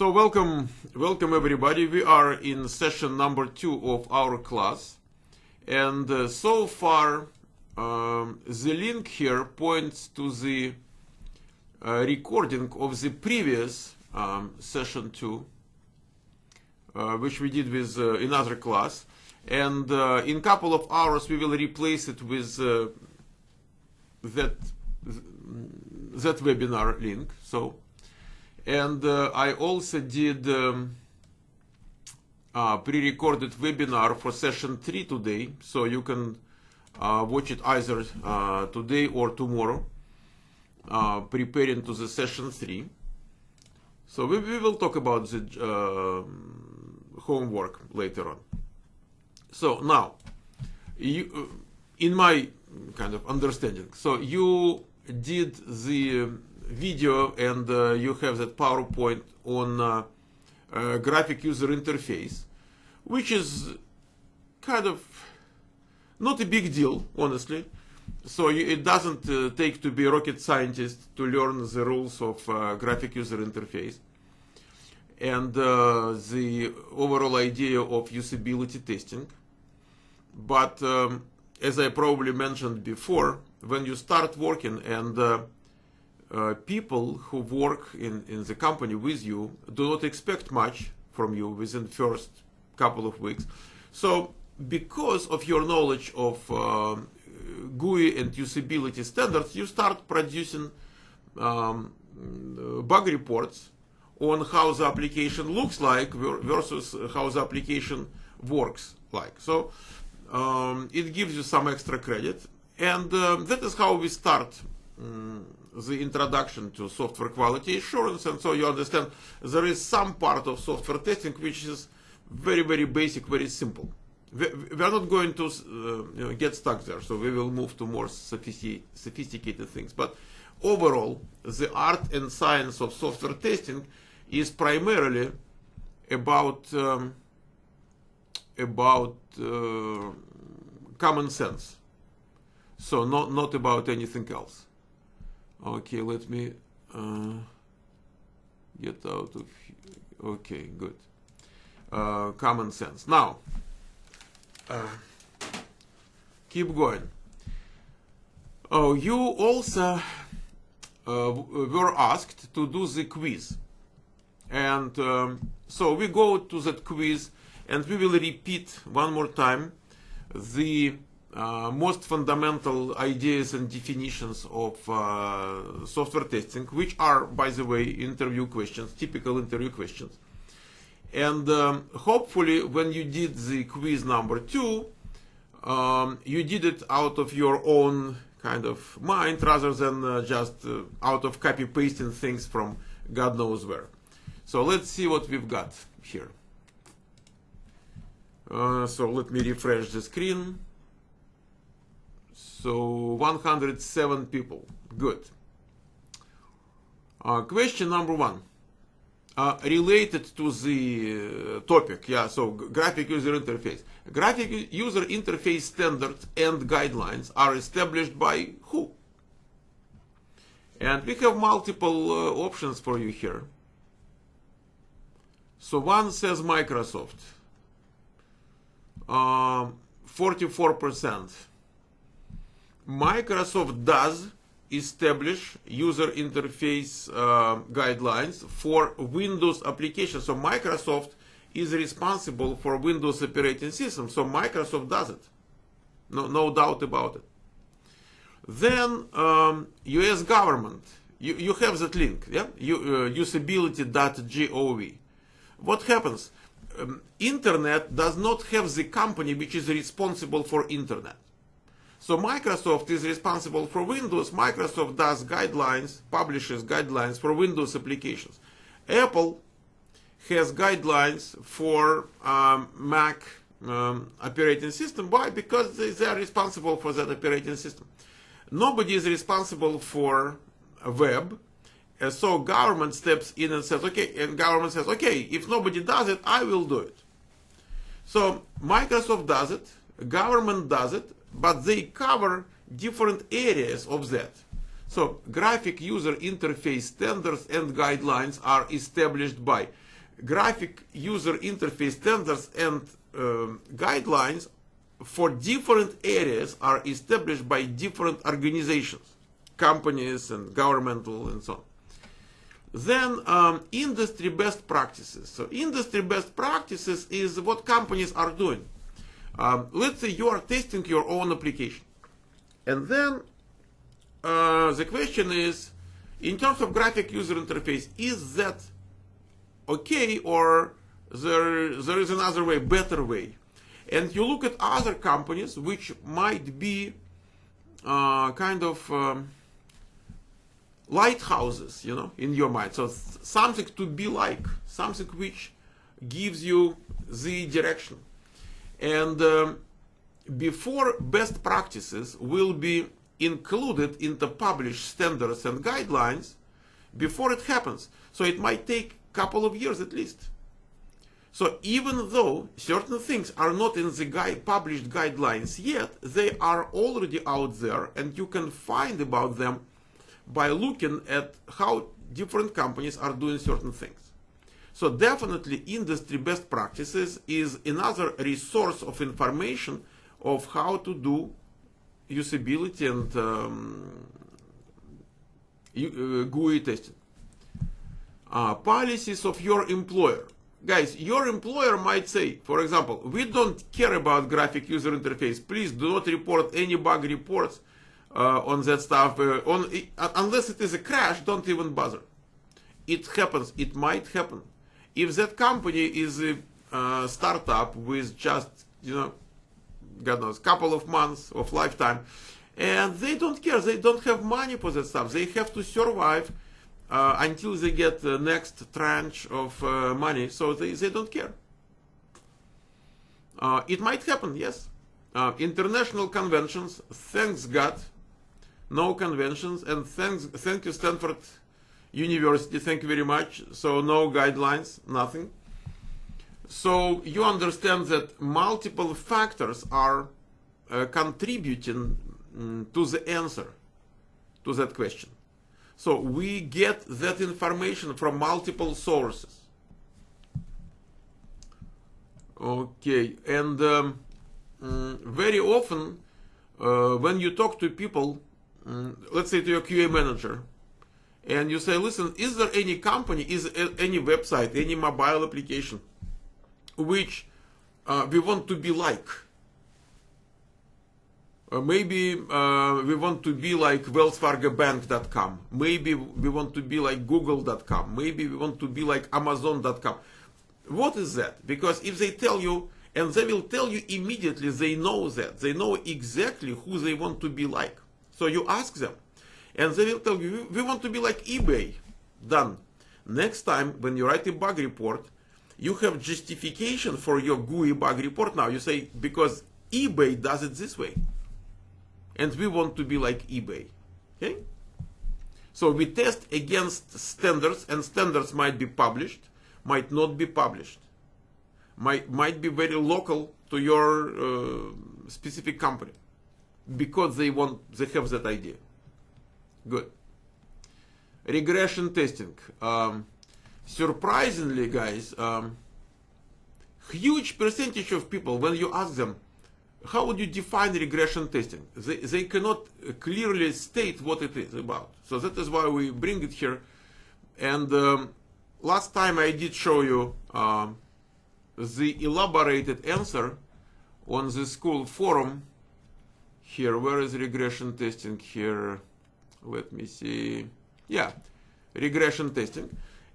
So welcome everybody. We are in session number 2 of our class, and so far the link here points to the recording of the previous session 2, which we did with another class, and in a couple of hours we will replace it with that webinar link. And I also did pre-recorded webinar for session 3 today, so you can watch it either today or tomorrow, preparing to the session 3. So we will talk about the homework later on. So now, in my kind of understanding, so you did the video and you have that PowerPoint on graphic user interface, which is kind of not a big deal, honestly. So it doesn't take to be a rocket scientist to learn the rules of graphic user interface and the overall idea of usability testing. But as I probably mentioned before, when you start working and people who work in the company with you do not expect much from you within the first couple of weeks. So because of your knowledge of GUI and usability standards, you start producing bug reports on how the application looks like versus how the application works like. So it gives you some extra credit, and that is how we start the introduction to software quality assurance. And so you understand there is some part of software testing which is very, very basic, very simple. We are not going to get stuck there, so we will move to more sophisticated things. But overall, the art and science of software testing is primarily about common sense, so not about anything else. Okay, let me get out of here. Okay, good. Common sense. Now, keep going. Oh, you also were asked to do the quiz. And so we go to that quiz and we will repeat one more time the most fundamental ideas and definitions of software testing, which are, by the way, interview questions, typical interview questions. And hopefully when you did the quiz number 2, you did it out of your own kind of mind rather than just out of copy-pasting things from God knows where. So let's see what we've got here. So let me refresh the screen. So 107 people. Good. Question number 1. Related to the topic. Yeah, so graphic user interface. Graphic user interface standards and guidelines are established by who? And we have multiple options for you here. So one says Microsoft. 44%. Microsoft does establish user interface guidelines for Windows applications. So Microsoft is responsible for Windows operating system. So Microsoft does it. No doubt about it. Then US government. You have that link, yeah? Usability.gov. What happens? Internet does not have the company which is responsible for Internet. So Microsoft is responsible for Windows. Microsoft does guidelines, publishes guidelines for Windows applications. Apple has guidelines for Mac operating system. Why? Because they are responsible for that operating system. Nobody is responsible for web. So government steps in and says, okay, and government says, okay, if nobody does it, I will do it. So Microsoft does it, government does it, but they cover different areas of that. So graphic user interface standards and guidelines are established by graphic user interface standards and guidelines for different areas are established by different organizations, companies and governmental and so on. Then industry best practices. So industry best practices is what companies are doing. Let's say you are testing your own application. And then the question is, in terms of graphic user interface, is that okay, or there is another way, better way? And you look at other companies which might be kind of lighthouses, you know, in your mind. So something to be like, something which gives you the direction. And before best practices will be included in the published standards and guidelines, before it happens. So it might take a couple of years at least. So even though certain things are not in the published guidelines yet, they are already out there, and you can find about them by looking at how different companies are doing certain things. So definitely industry best practices is another resource of information of how to do usability and GUI testing. Policies of your employer. Guys, your employer might say, for example, we don't care about graphic user interface. Please do not report any bug reports on that stuff. Unless it is a crash, don't even bother. It happens. It might happen. If that company is a startup with just, you know, God knows, couple of months of lifetime, and they don't care. They don't have money for that stuff. They have to survive until they get the next tranche of money, so they don't care. It might happen, yes. International conventions, thanks God, no conventions, and thank you Stanford University, thank you very much. So no guidelines, nothing. So you understand that multiple factors are contributing to the answer to that question. So we get that information from multiple sources. Okay, and very often when you talk to people, let's say to your QA manager, and you say, listen, is there any company, is any website, any mobile application which we want to be like? Maybe we want to be like wellsfargobank.com. Maybe we want to be like google.com. Maybe we want to be like amazon.com. What is that? Because if they tell you, and they will tell you immediately, they know that. They know exactly who they want to be like. So you ask them, and they will tell you, we want to be like eBay. Done. Next time, when you write a bug report, you have justification for your GUI bug report now. You say, because eBay does it this way. And we want to be like eBay. Okay? So we test against standards, and standards might be published, might not be published. Might be very local to your specific company. Because they have that idea. Good. Regression testing. Surprisingly, guys, huge percentage of people, when you ask them, how would you define regression testing? They cannot clearly state what it is about. So that is why we bring it here. And last time I did show you the elaborated answer on the school forum. Here, where is regression testing here? Let me see. Yeah, regression testing.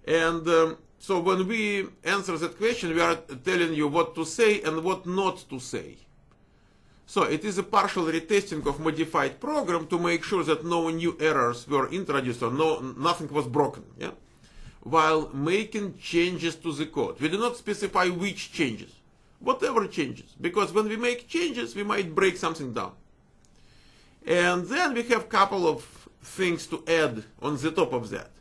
And so when we answer that question, we are telling you what to say and what not to say. So it is a partial retesting of modified program to make sure that no new errors were introduced or nothing was broken. Yeah? While making changes to the code. We do not specify which changes. Whatever changes. Because when we make changes, we might break something down. And then we have a couple of things to add on the top of that.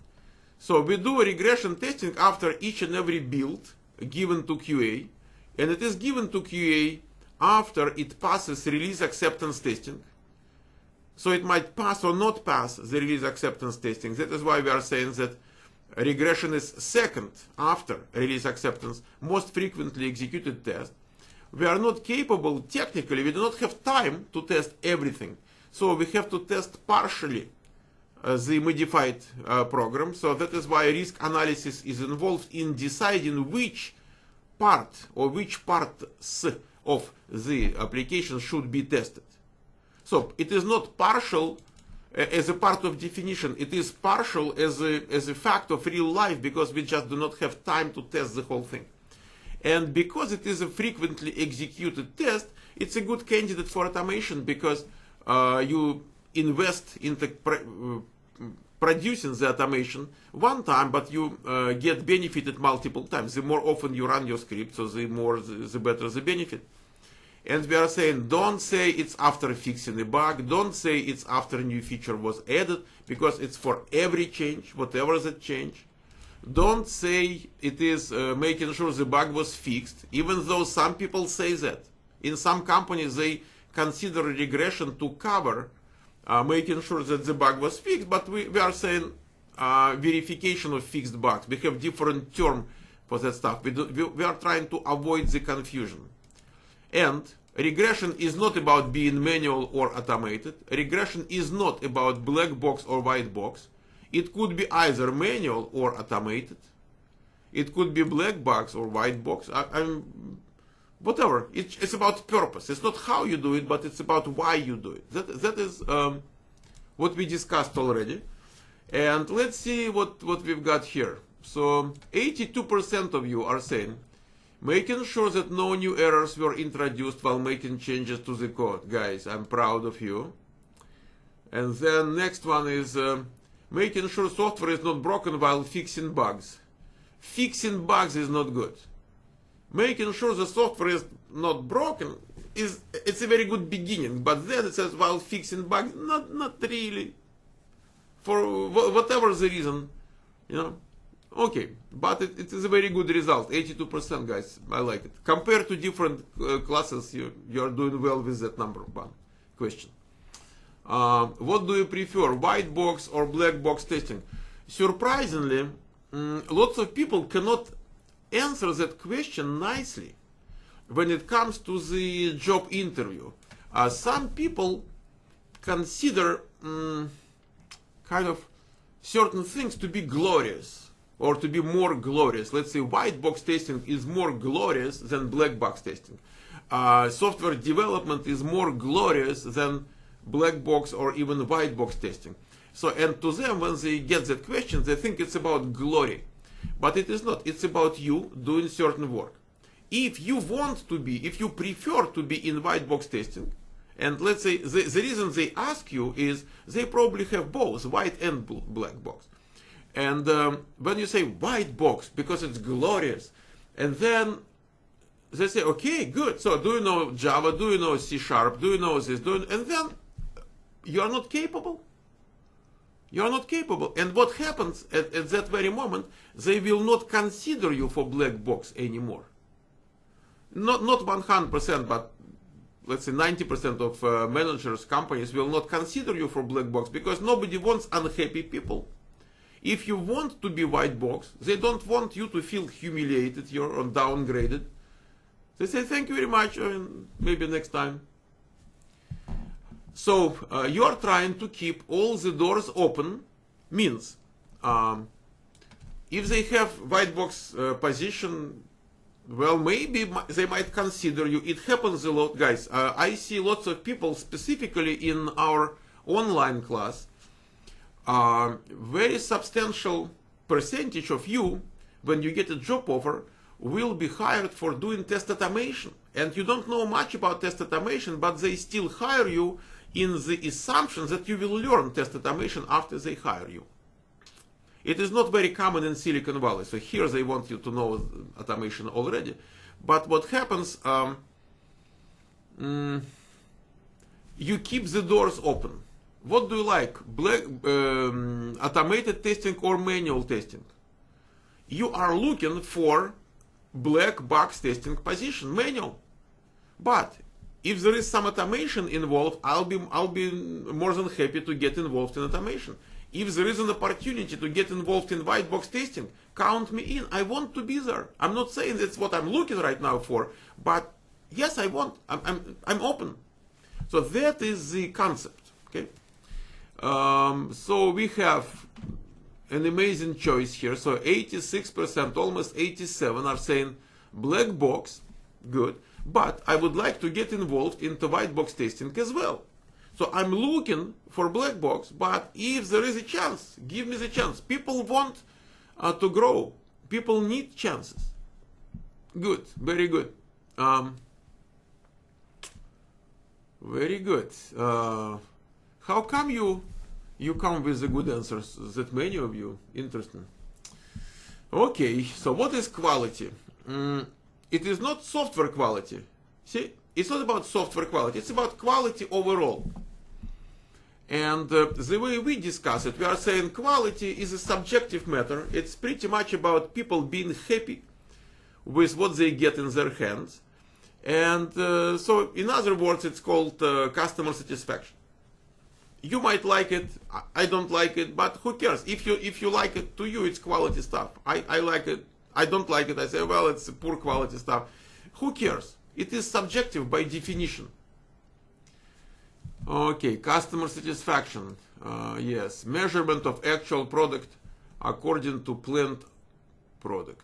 So we do a regression testing after each and every build given to QA. And it is given to QA after it passes release acceptance testing. So it might pass or not pass the release acceptance testing. That is why we are saying that regression is second after release acceptance, most frequently executed test. We are not capable, technically, we do not have time to test everything. So we have to test partially the modified program. So that is why risk analysis is involved in deciding which part or which parts of the application should be tested. So it is not partial as a part of definition, it is partial as a fact of real life, because we just do not have time to test the whole thing. And because it is a frequently executed test, it's a good candidate for automation, because you invest into producing the automation one time, but you get benefited multiple times. The more often you run your script, so the better the benefit. And we are saying, don't say it's after fixing a bug, don't say it's after a new feature was added, because it's for every change, whatever that change. Don't say it is making sure the bug was fixed, even though some people say that. In some companies, they consider regression to cover making sure that the bug was fixed, but we are saying verification of fixed bugs. We have different term for that stuff. We are trying to avoid the confusion. And regression is not about being manual or automated. Regression is not about black box or white box. It could be either manual or automated. It could be black box or white box. Whatever. It's about purpose. It's not how you do it, but it's about why you do it. That is what we discussed already. And let's see what we've got here. So 82% of you are saying, making sure that no new errors were introduced while making changes to the code. Guys, I'm proud of you. And then next one is making sure software is not broken while fixing bugs. Fixing bugs is not good. Making sure the software is not broken it's a very good beginning, but then it says while fixing bugs, not really. For whatever the reason, you know. Okay, but it is a very good result, 82%, guys. I like it. Compared to different classes, you are doing well with that number one question. What do you prefer, white box or black box testing? Surprisingly, lots of people cannot answer that question nicely when it comes to the job interview. Some people consider kind of certain things to be glorious, or to be more glorious. Let's say white box testing is more glorious than black box testing. Software development is more glorious than black box or even white box testing. So, and to them, when they get that question, they think it's about glory. But it is not. It's about you doing certain work. If you want to be, if you prefer to be in white box testing, and let's say the reason they ask you is they probably have both white and black box. And when you say white box, because it's glorious, and then they say, okay, good, so do you know Java, do you know C#, do you know this, and then you are not capable. You are not capable. And what happens at that very moment, they will not consider you for black box anymore. Not 100%, but let's say 90% of managers, companies will not consider you for black box, because nobody wants unhappy people. If you want to be white box, they don't want you to feel humiliated or downgraded. They say, thank you very much, and maybe next time. So you are trying to keep all the doors open, means if they have white box position, well, maybe they might consider you. It happens a lot, guys. I see lots of people, specifically in our online class, very substantial percentage of you, when you get a job offer, will be hired for doing test automation. And you don't know much about test automation, but they still hire you in the assumption that you will learn test automation after they hire you. It is not very common in Silicon Valley. So here they want you to know automation already. But what happens, you keep the doors open. What do you like? Automated testing or manual testing? You are looking for black box testing position, manual. But if there is some automation involved, I'll be more than happy to get involved in automation. If there is an opportunity to get involved in white box testing, count me in. I want to be there. I'm not saying that's what I'm looking right now for, but yes, I want. I'm open. So that is the concept. Okay. So we have an amazing choice here. So 86%, almost 87% are saying black box, good. But I would like to get involved into white box testing as well. So I'm looking for black box, but if there is a chance, give me the chance. People want to grow. People need chances. Good, very good. Very good. How come you come with the good answers? That many of you. Interesting. Okay, so what is quality? It is not software quality. See, it's not about software quality. It's about quality overall. And the way we discuss it, we are saying quality is a subjective matter. It's pretty much about people being happy with what they get in their hands. And so, in other words, it's called customer satisfaction. You might like it, I don't like it, but who cares? If you like it, to you it's quality stuff. I like it, I don't like it, I say, well, it's poor quality stuff. Who cares? It is subjective by definition. Okay, customer satisfaction. Yes, measurement of actual product according to planned product.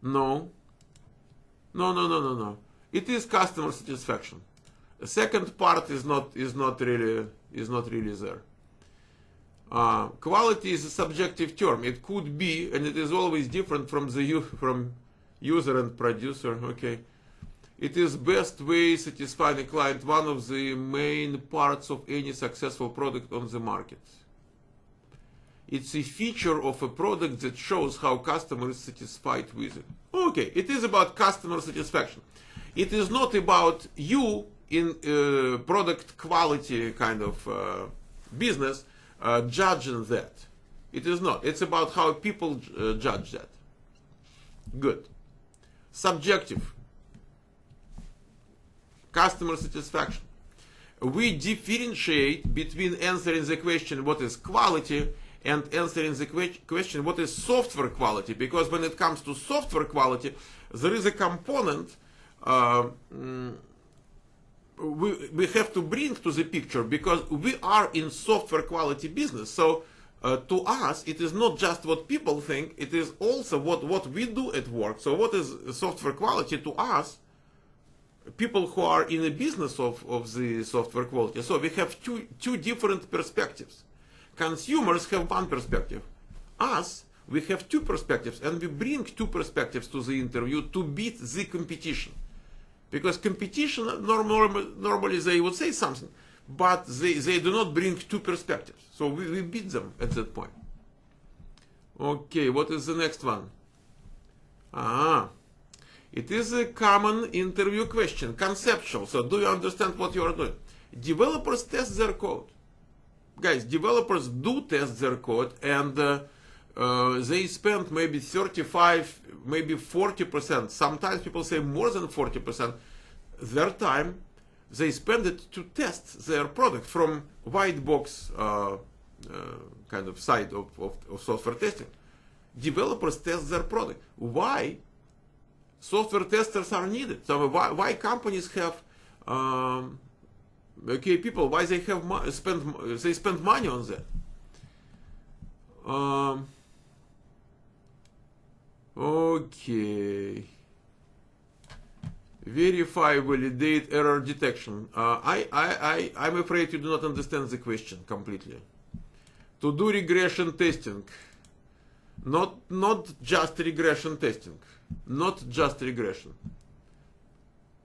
No. No. It is customer satisfaction. The second part is not really there. Quality is a subjective term. It could be, and it is always different from user and producer. Okay. It is best way satisfying a client, one of the main parts of any successful product on the market. It's a feature of a product that shows how customer is satisfied with it. Okay, it is about customer satisfaction. It is not about you in product quality kind of business judging that. It is not. It's about how people judge that. Good. Subjective. Customer satisfaction. We differentiate between answering the question what is quality and answering the question what is software quality, because when it comes to software quality, there is a component we have to bring to the picture, because we are in software quality business. So to us, it is not just what people think, it is also what we do at work. So what is software quality to us, people who are in the business of the software quality? So we have two different perspectives. Consumers have one perspective. Us, we have two perspectives, and we bring two perspectives to the interview to beat the competition. Because competition, normally they would say something, but they do not bring two perspectives. So we beat them at that point. Okay, what is the next one? It is a common interview question, conceptual. So do you understand what you are doing? Developers test their code. Guys, developers do test their code, and they spend maybe 35, maybe 40%. Sometimes people say more than 40%. Their time, they spend it to test their product from white box kind of side of software testing. Developers test their product. Why? Software testers are needed. So why companies have okay, people, why they have spend money on that? Okay. Verify, validate, error detection. I'm afraid you do not understand the question completely. To do regression testing, not just regression testing, not just regression.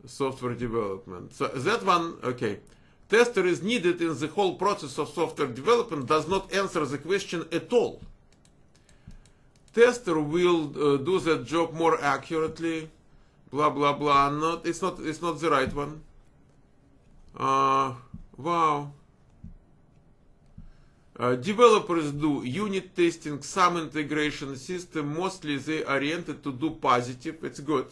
Software development. So that one, okay. Tester is needed in the whole process of software development does not answer the question at all. Tester will do that job more accurately. Blah blah blah. It's not the right one. Wow. Developers do unit testing, some integration system. Mostly they oriented to do positive. It's good.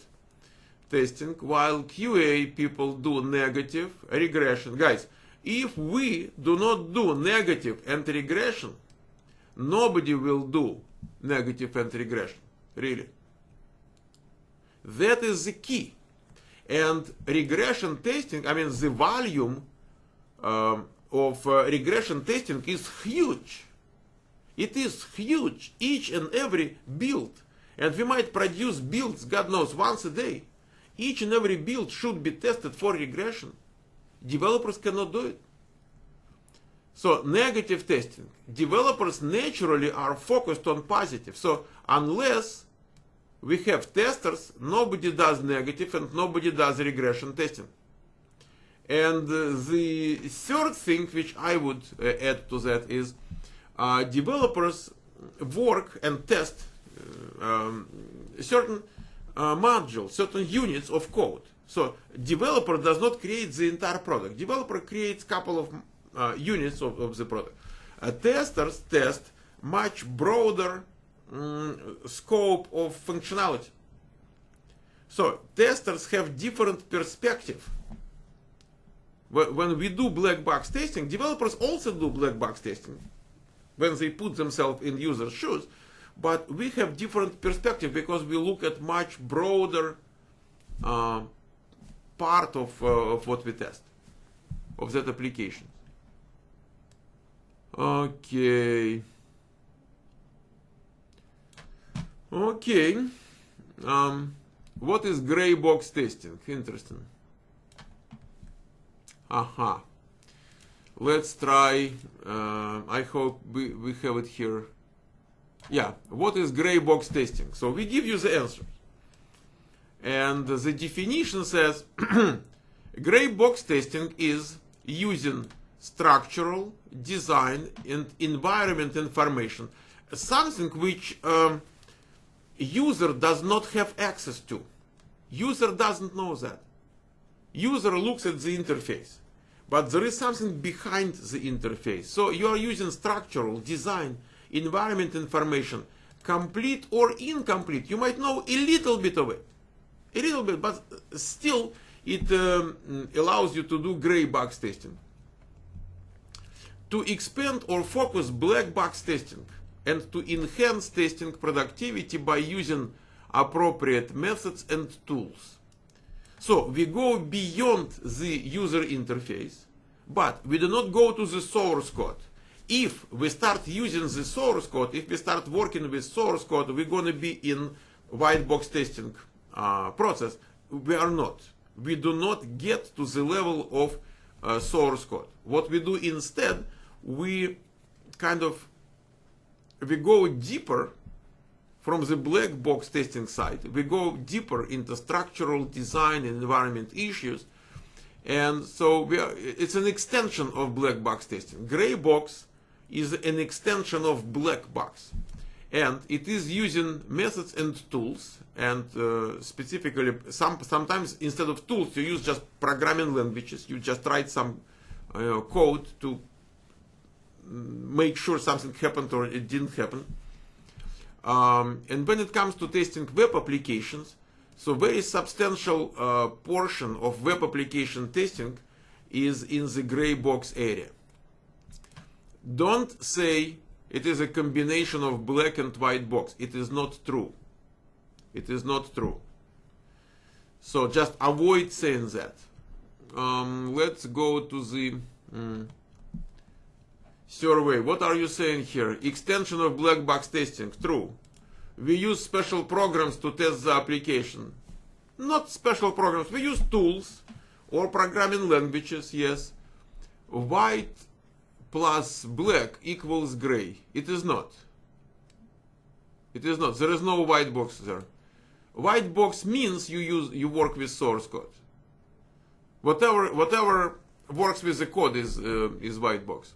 Testing, while QA people do negative regression. Guys, if we do not do negative anti-regression, nobody will do negative anti-regression, really. That is the key. And regression testing, I mean, the volume of regression testing is huge. It is huge, each and every build. And we might produce builds, God knows, once a day. Each and every build should be tested for regression. Developers cannot do it. So negative testing. Developers naturally are focused on positive. So unless we have testers, nobody does negative and nobody does regression testing. And the third thing which I would add to that is developers work and test certain modules, certain units of code. So developer does not create the entire product. Developer creates a couple of units of the product. Testers test much broader scope of functionality. So testers have different perspective. When we do black box testing, developers also do black box testing when they put themselves in users' shoes. But we have different perspective because we look at much broader part of what we test, of that application. Okay. Okay. What is gray box testing? Interesting. Aha. Let's try. I hope we have it here. Yeah. What is gray box testing? So we give you the answer. And the definition says gray box testing is using structural, design, and environment information, something which user does not have access to. User doesn't know that. User looks at the interface, but there is something behind the interface. So you are using structural, design, environment information, complete or incomplete. You might know a little bit of it. A little bit, but still it allows you to do gray box testing. To expand or focus black box testing and to enhance testing productivity by using appropriate methods and tools. So we go beyond the user interface, but we do not go to the source code. If we start using the source code, if we start working with source code, we're going to be in white box testing process. We are not. We do not get to the level of source code. What we do instead, we go deeper from the black box testing side. We go deeper into structural design and environment issues. And so it's an extension of black box testing. Gray box is an extension of black box. And it is using methods and tools. And specifically, sometimes instead of tools, you use just programming languages. You just write some code to make sure something happened or it didn't happen. And when it comes to testing web applications, so very substantial portion of web application testing is in the gray box area. Don't say it is a combination of black and white box. It is not true. It is not true. So just avoid saying that. Let's go to the survey. What are you saying here? Extension of black box testing. True. We use special programs to test the application. Not special programs. We use tools or programming languages. Yes. White plus black equals gray. It is not. It is not. There is no white box there. White box means you work with source code. Whatever works with the code is white box.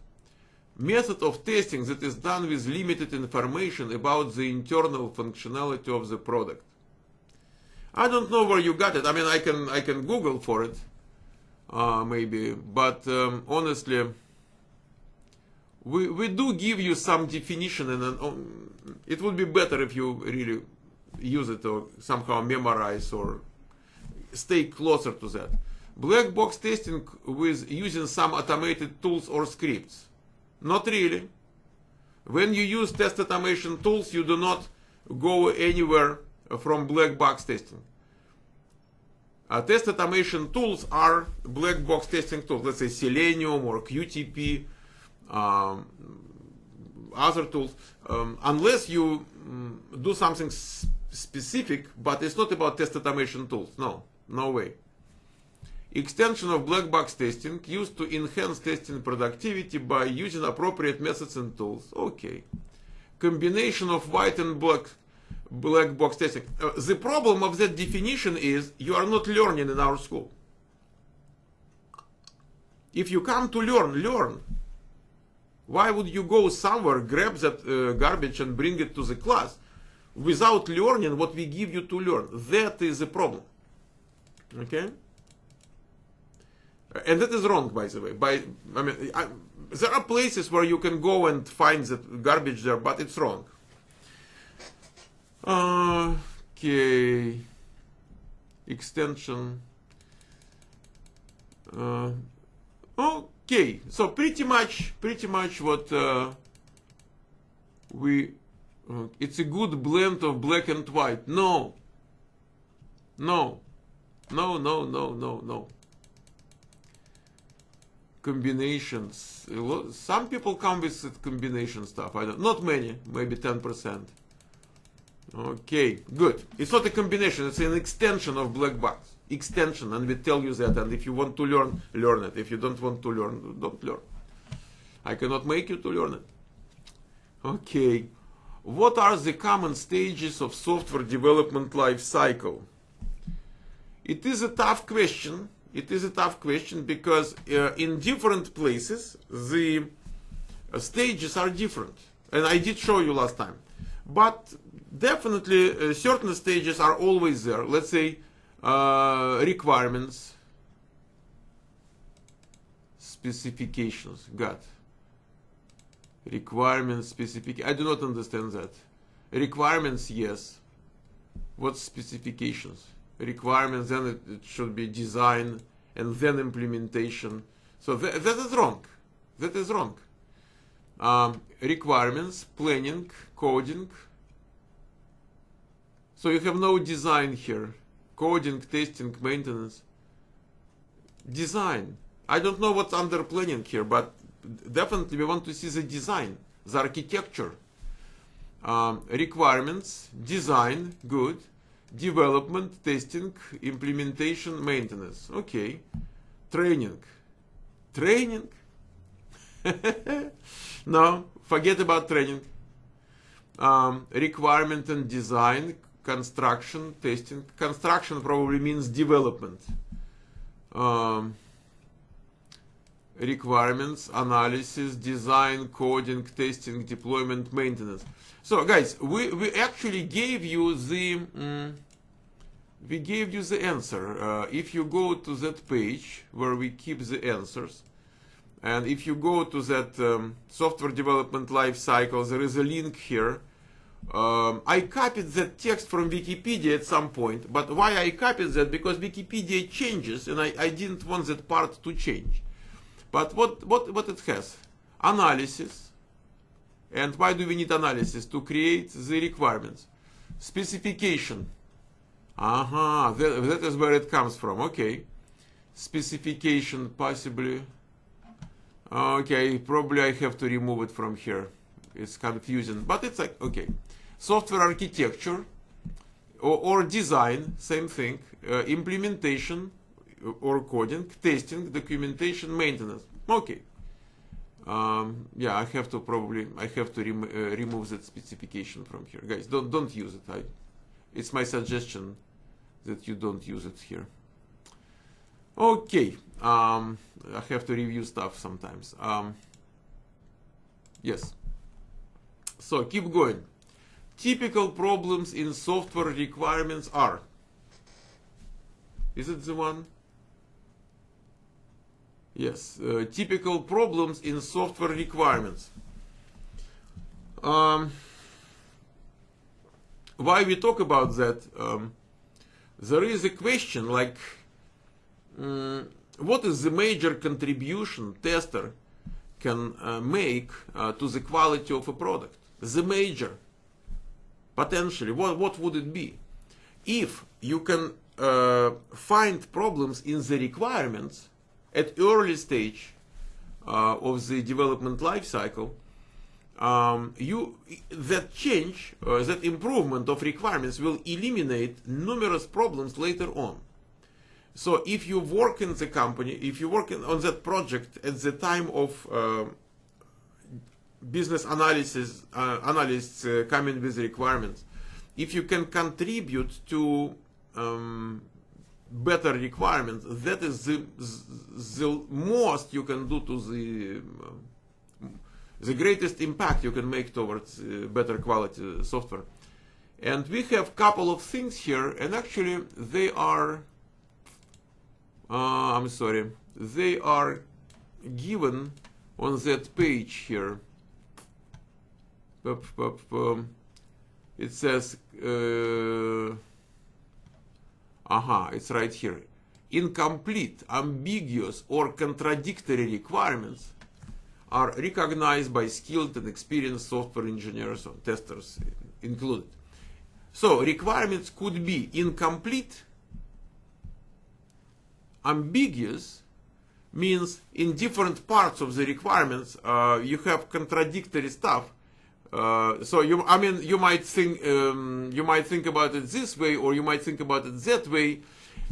Method of testing that is done with limited information about the internal functionality of the product. I don't know where you got it. I mean, I can Google for it, maybe, but honestly, we do give you some definition, and it would be better if you really use it or somehow memorize or stay closer to that. Black box testing with using some automated tools or scripts. Not really. When you use test automation tools, you do not go anywhere from black box testing. Test automation tools are black box testing tools. Let's say Selenium or QTP, other tools. Unless you do something specific, but it's not about test automation tools. No, no way. Extension of black box testing used to enhance testing productivity by using appropriate methods and tools. Okay. Combination of white and black box testing. The problem of that definition is you are not learning in our school. If you come to learn. Why would you go somewhere, grab that garbage and bring it to the class without learning what we give you to learn? That is the problem. Okay? And that is wrong, by the way. There are places where you can go and find that garbage there, but it's wrong. Okay. Extension. Okay. So pretty much what it's a good blend of black and white. No. Combinations. Some people come with combination stuff. Not many, maybe 10%. Okay, good. It's not a combination, it's an extension of black box. Extension, and we tell you that. And if you want to learn it. If you don't want to learn, don't learn. I cannot make you to learn it. Okay. What are the common stages of software development life cycle? It is a tough question. Because in different places the stages are different, and I did show you last time. But definitely certain stages are always there. Let's say requirements, specifications. Requirements, specific. I do not understand that. Requirements, yes. What's specifications? Requirements, then it should be design, and then implementation. So that is wrong. That is wrong. Requirements, planning, coding. So you have no design here. Coding, testing, maintenance. Design. I don't know what's under planning here, but definitely we want to see the design, the architecture. Requirements, design, good. Development, testing, implementation, maintenance. Okay. Training. No, forget about training. Requirement and design, construction, testing. Construction probably means development. Requirements, analysis, design, coding, testing, deployment, maintenance. So guys, we actually gave you the answer. If you go to that page where we keep the answers, and if you go to that software development life cycle, there is a link here. I copied that text from Wikipedia at some point, but why I copied that? Because Wikipedia changes, and I didn't want that part to change. But what it has? Analysis. And why do we need analysis? To create the requirements. Specification. That is where it comes from. Okay. Specification, possibly. Okay, probably I have to remove it from here. It's confusing, but it's like, okay. Software architecture or design, same thing. Implementation or coding, testing, documentation, maintenance. Okay. Yeah, I have to remove that specification from here, guys. Don't use it. It's my suggestion that you don't use it here. Okay. I have to review stuff sometimes. Yes. So keep going. Typical problems in software requirements are. Is it the one? Yes. Typical problems in software requirements. Why we talk about that? There is a question like, what is the major contribution tester can make to the quality of a product? The major, potentially, what would it be? If you can find problems in the requirements at early stage of the development life cycle, that change, that improvement of requirements will eliminate numerous problems later on. So if you work in the company, if you work on that project at the time of business analysis, analysts coming with requirements, if you can contribute to better requirements, that is the most you can do to the greatest impact you can make towards better quality software. And we have a couple of things here, and actually they are, I'm sorry, they are given on that page here. It says, it's right here. Incomplete, ambiguous, or contradictory requirements are recognized by skilled and experienced software engineers or testers included. So requirements could be incomplete. Ambiguous means in different parts of the requirements you have contradictory stuff. So you might think about it this way, or you might think about it that way,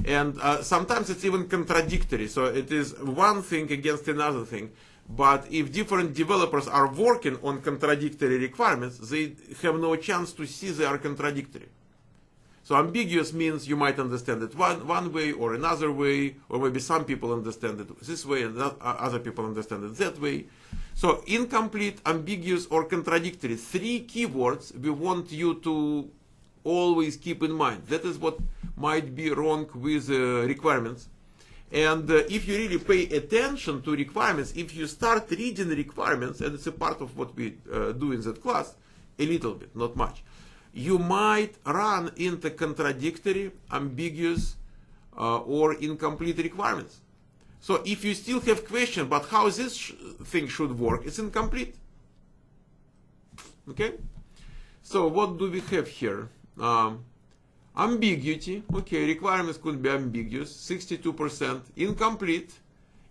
and sometimes it's even contradictory. So it is one thing against another thing. But if different developers are working on contradictory requirements, they have no chance to see they are contradictory. So ambiguous means you might understand it one way or another way, or maybe some people understand it this way and other people understand it that way. So incomplete, ambiguous, or contradictory, three keywords we want you to always keep in mind. That is what might be wrong with requirements. And if you really pay attention to requirements, if you start reading the requirements, and it's a part of what we do in that class, a little bit, not much, you might run into contradictory, ambiguous, or incomplete requirements. So if you still have questions about how this thing should work, it's incomplete. Okay? So what do we have here? Ambiguity, okay, requirements could be ambiguous, 62%, incomplete,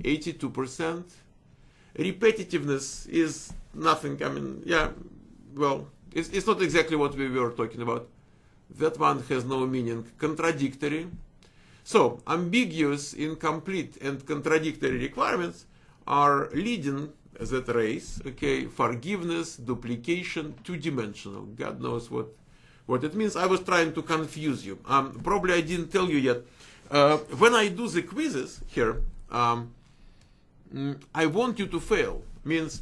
82%, repetitiveness is nothing, it's not exactly what we were talking about, that one has no meaning, contradictory. So, ambiguous, incomplete, and contradictory requirements are leading that race, okay, forgiveness, duplication, two-dimensional, God knows what it means. I was trying to confuse you. Probably I didn't tell you yet. When I do the quizzes here, I want you to fail. Means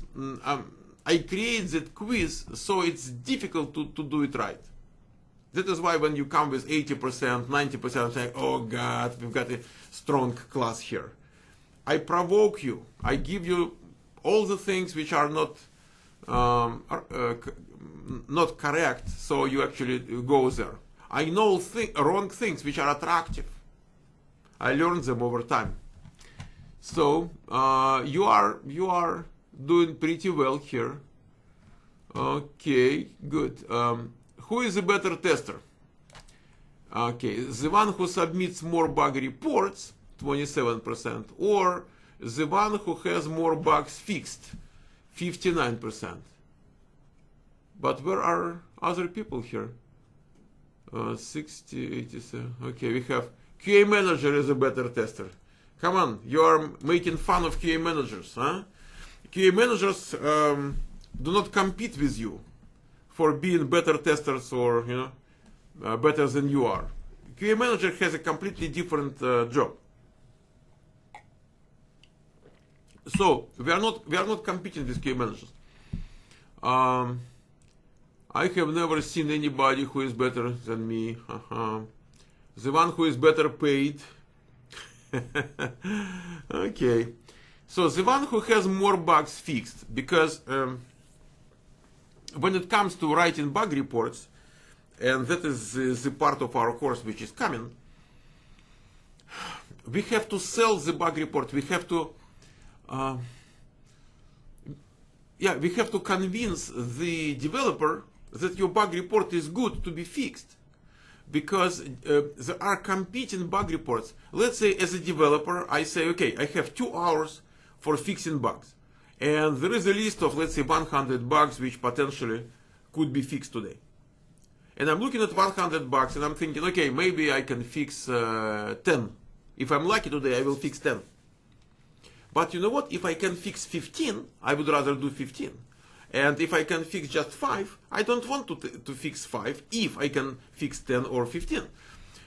I create that quiz so it's difficult to do it right. That is why when you come with 80%, 90%, I'm saying, oh God, we've got a strong class here. I provoke you. I give you all the things which are not correct, so you actually go there. I know wrong things which are attractive. I learned them over time. So you are doing pretty well here. Okay, good. Who is a better tester? Okay, the one who submits more bug reports, 27%, or the one who has more bugs fixed, 59%. But where are other people here? 60, 87. Okay, we have QA manager is a better tester. Come on, you are making fun of QA managers, huh? QA managers do not compete with you for being better testers or better than you are. QA manager has a completely different job. So we are not competing with QA managers. I have never seen anybody who is better than me. The one who is better paid. Okay. So the one who has more bugs fixed, because when it comes to writing bug reports, and that is the part of our course which is coming, we have to sell the bug report. We have to, we have to convince the developer that your bug report is good to be fixed. Because there are competing bug reports. Let's say as a developer, I say, okay, I have 2 hours for fixing bugs. And there is a list of, let's say, 100 bugs which potentially could be fixed today. And I'm looking at 100 bugs and I'm thinking, okay, maybe I can fix 10. If I'm lucky today, I will fix 10. But you know what? If I can fix 15, I would rather do 15. And if I can fix just 5, I don't want to fix 5 if I can fix 10 or 15.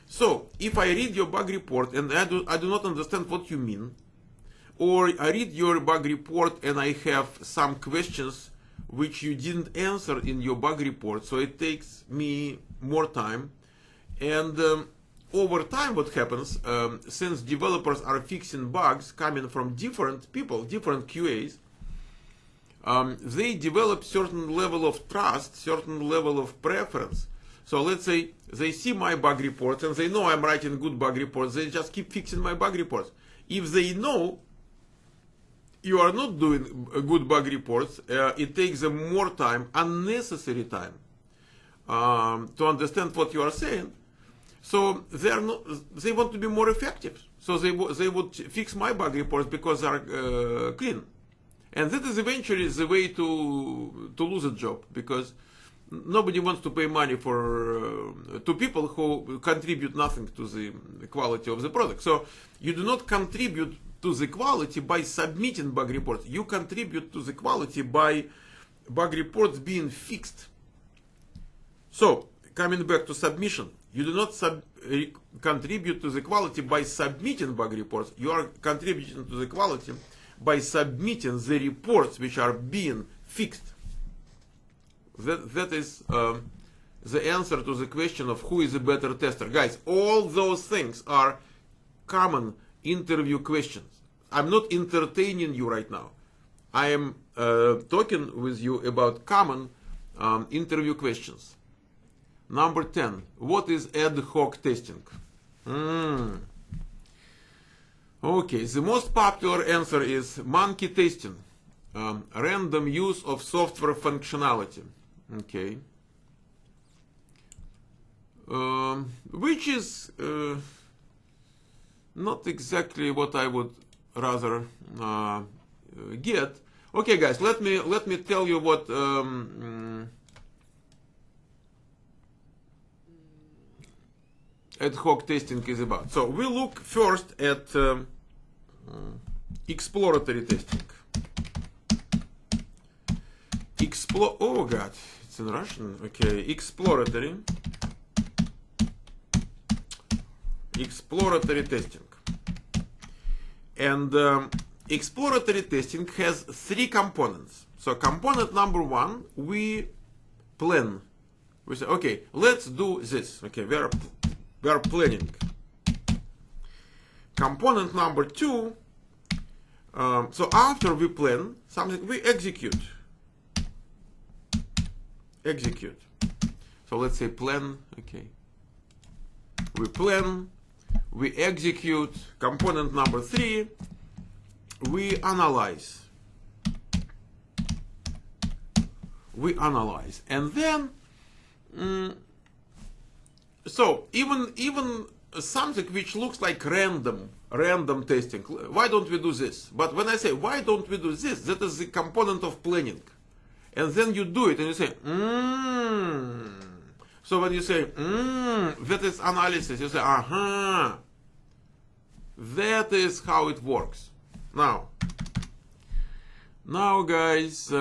So, if I read your bug report and I do not understand what you mean, or I read your bug report and I have some questions which you didn't answer in your bug report, so it takes me more time. And over time what happens, since developers are fixing bugs coming from different people, different QAs, they develop certain level of trust, certain level of preference. So let's say they see my bug reports and they know I'm writing good bug reports, they just keep fixing my bug reports. If they know you are not doing good bug reports, it takes them more time, unnecessary time, to understand what you are saying. So they want to be more effective. So they would fix my bug reports because they are clean. And that is eventually the way to lose a job, because nobody wants to pay money to people who contribute nothing to the quality of the product. So you do not contribute to the quality by submitting bug reports. You contribute to the quality by bug reports being fixed. So coming back to submission, you do not contribute to the quality by submitting bug reports. You are contributing to the quality by submitting the reports which are being fixed. That is the answer to the question of who is a better tester. Guys, all those things are common interview questions. I'm not entertaining you right now. I am talking with you about common interview questions. Number 10. What is ad hoc testing? Okay, the most popular answer is monkey testing, random use of software functionality. Okay, which is not exactly what I would rather get. Okay, guys, let me tell you what ad hoc testing is about. So we look first at exploratory testing. Oh god, it's in Russian. Okay, exploratory testing. And exploratory testing has 3 components. So component number 1, we plan. We say, okay, let's do this. Okay, we are planning. Component number 2, so after we plan something, we execute. So let's say plan, okay. We plan, we execute. Component number 3, we analyze. And then, so even something which looks like random testing, why don't we do this? But when I say why don't we do this, that is the component of planning. And then you do it and you say, So when you say, that is analysis, you say, aha, that is how it works. Now guys,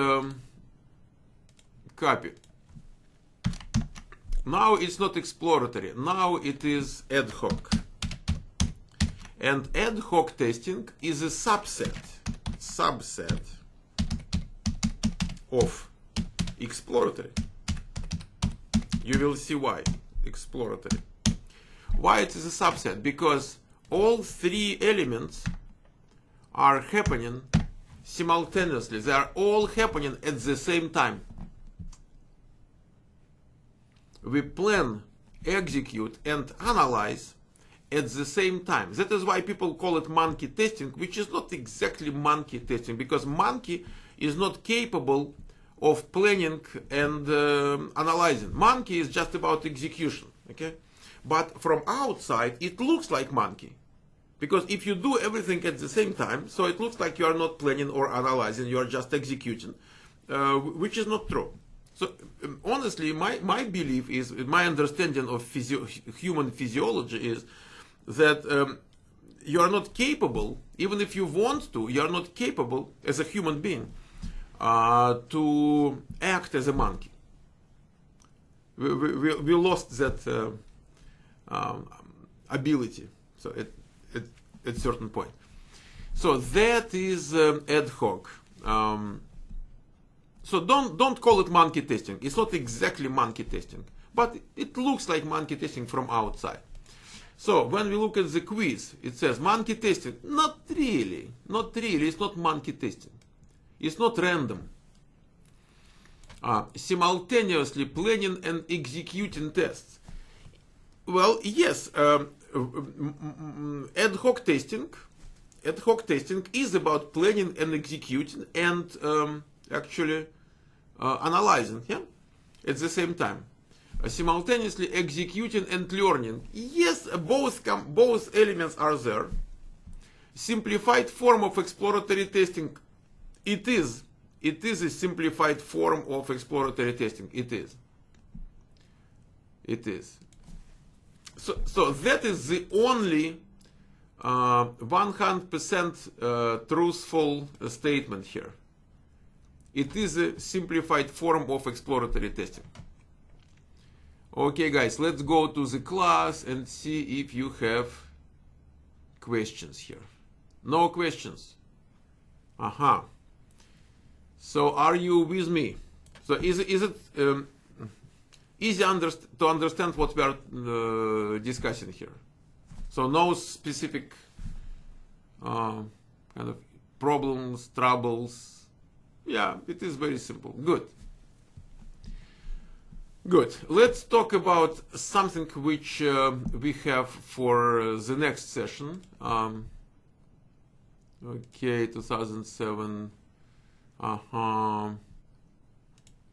copy. Now it's not exploratory, now it is ad hoc. And ad hoc testing is a subset of exploratory. You will see why. Exploratory. Why it is a subset? Because all 3 elements are happening simultaneously. They are all happening at the same time. We plan, execute, and analyze at the same time. That is why people call it monkey testing, which is not exactly monkey testing, because monkey is not capable of planning and analyzing. Monkey is just about execution, okay? But from outside, it looks like monkey. Because if you do everything at the same time, so it looks like you are not planning or analyzing, you are just executing, which is not true. So honestly, my belief is, my understanding of human physiology is that you are not capable, even if you want to, you are not capable as a human being to act as a monkey. We lost that ability. So at a certain point. So that is ad hoc. So don't call it monkey testing. It's not exactly monkey testing, but it looks like monkey testing from outside. So when we look at the quiz, it says monkey testing. Not really. Not really. It's not monkey testing. It's not random. Simultaneously planning and executing tests. Well, yes. Ad hoc testing is about planning and executing and actually analyzing, yeah, at the same time. Simultaneously executing and learning. Yes, both elements are there. Simplified form of exploratory testing. It is a simplified form of exploratory testing. It is. So that is the only 100% truthful statement here. It is a simplified form of exploratory testing. Okay, guys, let's go to the class and see if you have questions here. No questions. Aha. So are you with me? So is it easy to understand what we are discussing here? So no specific kind of problems, troubles. Yeah, it is very simple. Good. Let's talk about something which we have for the next session. Okay, 2007.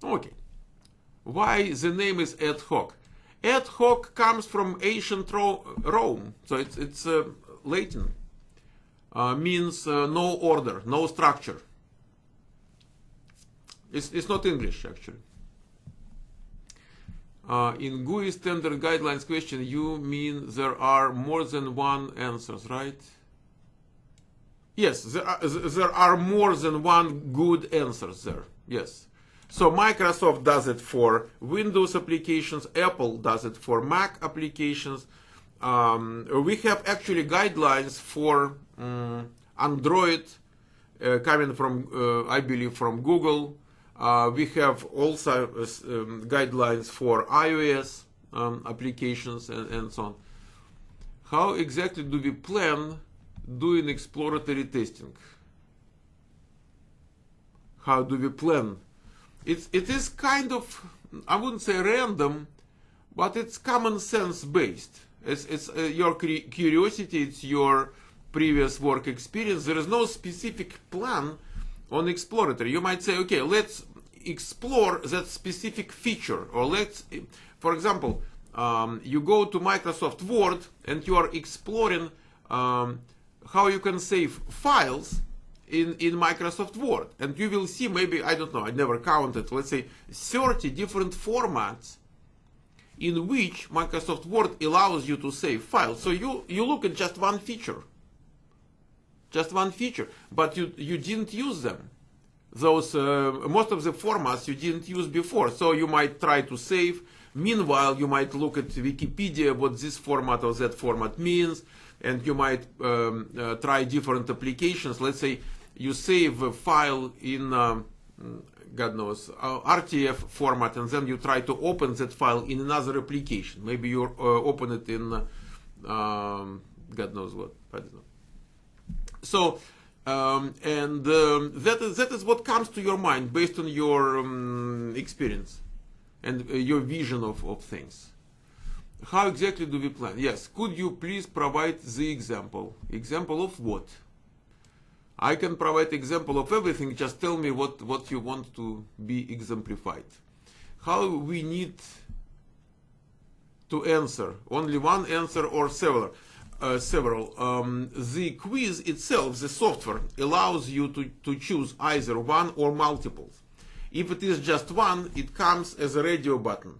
Okay. Why the name is ad hoc? Ad hoc comes from ancient Rome, so it's Latin. Means no order, no structure. It's not English, actually. In GUI standard guidelines question, you mean there are more than one answers, right? Yes, there are more than one good answers there. Yes. So Microsoft does it for Windows applications. Apple does it for Mac applications. We have actually guidelines for Android coming from, I believe, from Google. We have also guidelines for iOS applications and so on. How exactly do we plan doing exploratory testing? How do we plan? It is kind of, I wouldn't say random, but it's common sense based. It's your curiosity, it's your previous work experience. There is no specific plan on exploratory. You might say, okay, let's explore that specific feature, or let's, for example, you go to Microsoft Word and you are exploring how you can save files in Microsoft Word, and you will see maybe, I don't know, I never counted, let's say 30 different formats in which Microsoft Word allows you to save files. So you look at just one feature, but you didn't use them. Those most of the formats you didn't use before, so you might try to save. Meanwhile, you might look at Wikipedia, what this format or that format means, and you might try different applications. Let's say you save a file in, God knows, RTF format, and then you try to open that file in another application. Maybe you open it in, God knows what, I don't know. So, that is what comes to your mind based on your experience and your vision of things. How exactly do we plan? Yes, could you please provide the example? Example of what? I can provide example of everything, just tell me what you want to be exemplified. How we need to answer? Only one answer or several? The quiz itself, the software, allows you to choose either one or multiples. If it is just one, it comes as a radio button.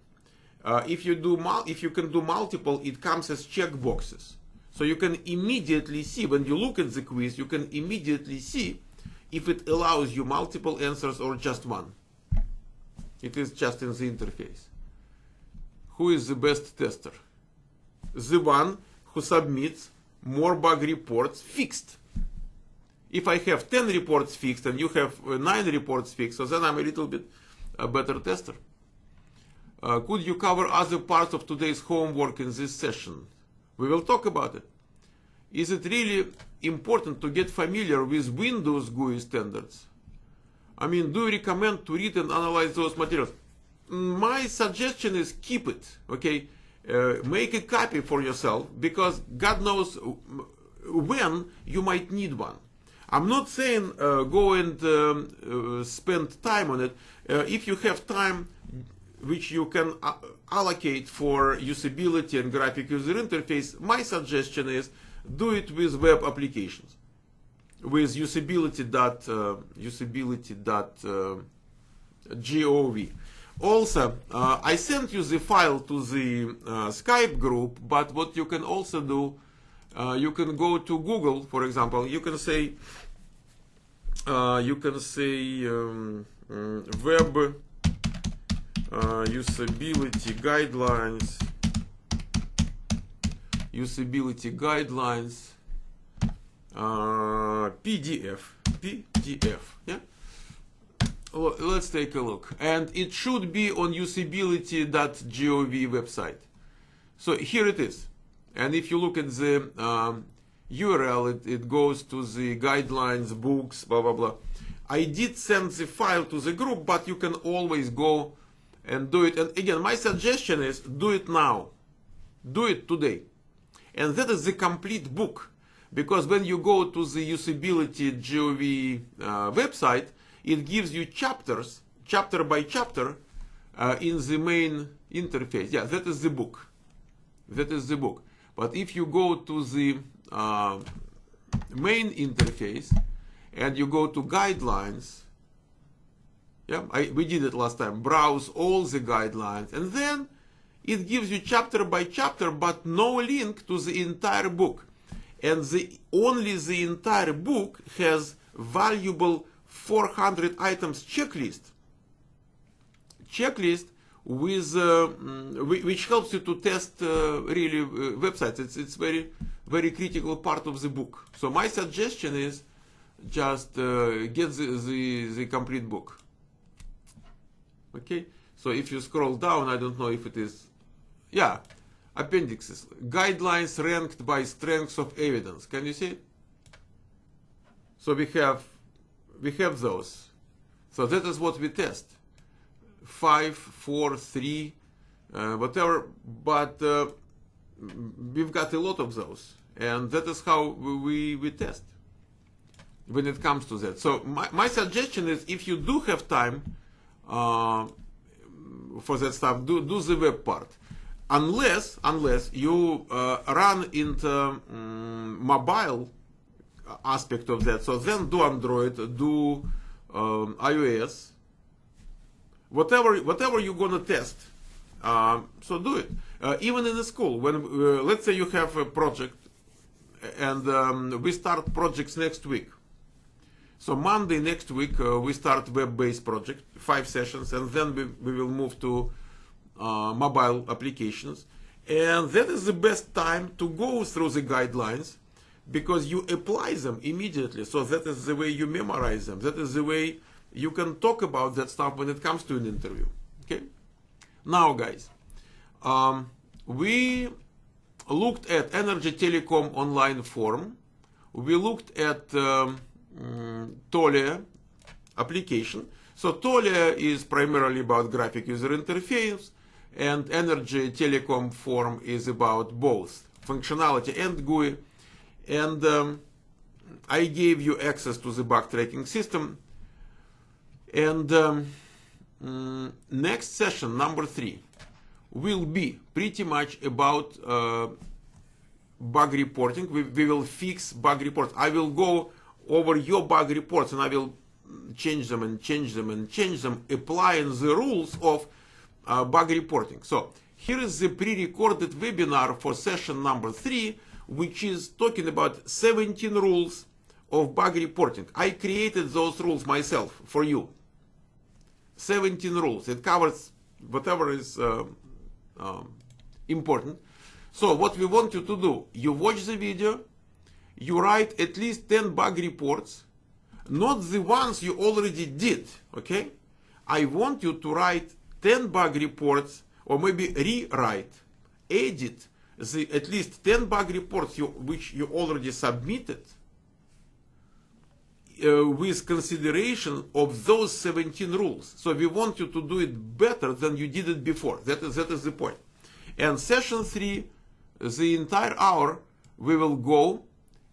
If you can do multiple, it comes as check boxes. So you can immediately see, when you look at the quiz, you can immediately see if it allows you multiple answers or just one. It is just in the interface. Who is the best tester? The one who submits more bug reports fixed. If I have 10 reports fixed and you have 9 reports fixed, so then I'm a little bit a better tester. Could you cover other parts of today's homework in this session? We will talk about it. Is it really important to get familiar with Windows GUI standards? I mean, do you recommend to read and analyze those materials? My suggestion is keep it, okay? Make a copy for yourself, because God knows when you might need one. I'm not saying go and spend time on it. If you have time which you can allocate for usability and graphic user interface, my suggestion is do it with web applications, with usability.gov. Also, I sent you the file to the Skype group, but what you can also do, you can go to Google, for example. You can say web usability guidelines, PDF, yeah? Let's take a look. And it should be on usability.gov website. So here it is. And if you look at the URL, it goes to the guidelines, books, blah, blah, blah. I did send the file to the group, but you can always go and do it. And again, my suggestion is do it now. Do it today. And that is the complete book. Because when you go to the usability.gov website, it gives you chapters, chapter by chapter, in the main interface. Yeah, that is the book. That is the book. But if you go to the main interface and you go to guidelines, yeah, we did it last time, browse all the guidelines, and then it gives you chapter by chapter, but no link to the entire book. And only the entire book has valuable 400 items checklist with which helps you to test really websites. It's very critical part of the book. So my suggestion is just get the complete book. Okay. So if you scroll down, I don't know if it is, yeah, appendixes, guidelines ranked by strengths of evidence. Can you see it? So we have those. So that is what we test. 5, 4, 3, whatever. But we've got a lot of those, and that is how we test when it comes to that. So my suggestion is, if you do have time for that stuff, do the web part. Unless you run into mobile aspect of that, so then do Android, do iOS, whatever you're gonna test. So do it. Even in the school, when let's say you have a project, and we start projects next week. So Monday next week we start web-based project, 5 sessions, and then we will move to mobile applications. And that is the best time to go through the guidelines, because you apply them immediately. So that is the way you memorize them. That is the way you can talk about that stuff when it comes to an interview. Okay. Now, guys, we looked at Energy Telecom online forum. We looked at Tolia application. So Tolia is primarily about graphic user interface, and Energy Telecom form is about both functionality and GUI. And I gave you access to the bug tracking system. And next session, number 3, will be pretty much about bug reporting. We will fix bug reports. I will go over your bug reports and I will change them and change them and change them, applying the rules of bug reporting. So here is the pre-recorded webinar for session number 3, which is talking about 17 rules of bug reporting. I created those rules myself for you. 17 rules. It covers whatever is important. So what we want you to do, you watch the video, you write at least 10 bug reports, not the ones you already did, okay? I want you to write 10 bug reports, or maybe rewrite, edit the at least 10 bug reports which you already submitted, with consideration of those 17 rules. So we want you to do it better than you did it before. That is the point. And session 3, the entire hour, we will go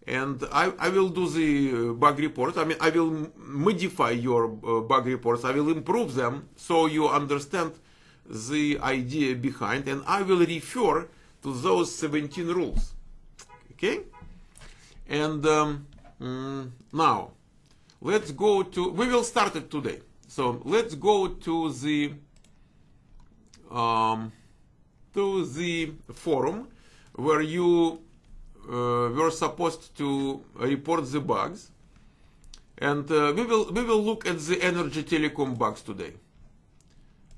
and I will do the bug reports. I mean, I will modify your bug reports. I will improve them so you understand the idea behind, and I will refer to those 17 rules. Okay? And now, let's go to, we will start it today. So let's go to the forum where you were supposed to report the bugs, and we will look at the Energy Telecom bugs today.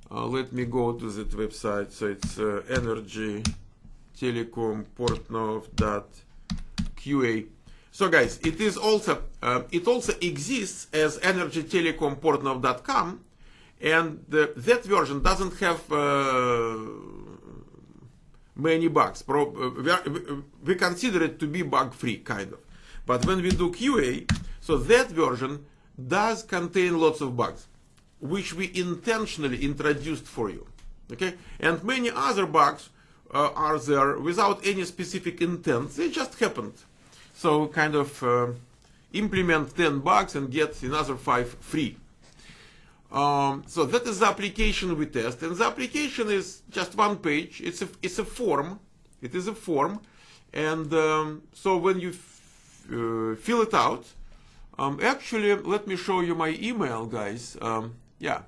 Let me go to that website. So it's Energy Telecom Portnov.qa. So guys, it also exists as Energy Telecom Portnov.com, and that version doesn't have many bugs. We consider it to be bug-free, kind of. But when we do QA, so that version does contain lots of bugs, which we intentionally introduced for you. Okay? And many other bugs are there without any specific intent. They just happened. So kind of implement 10 bugs and get another 5 free. So that is the application we test, and the application is just one page. It's a form. It is a form, and so when you fill it out, actually, let me show you my email, guys. Yeah,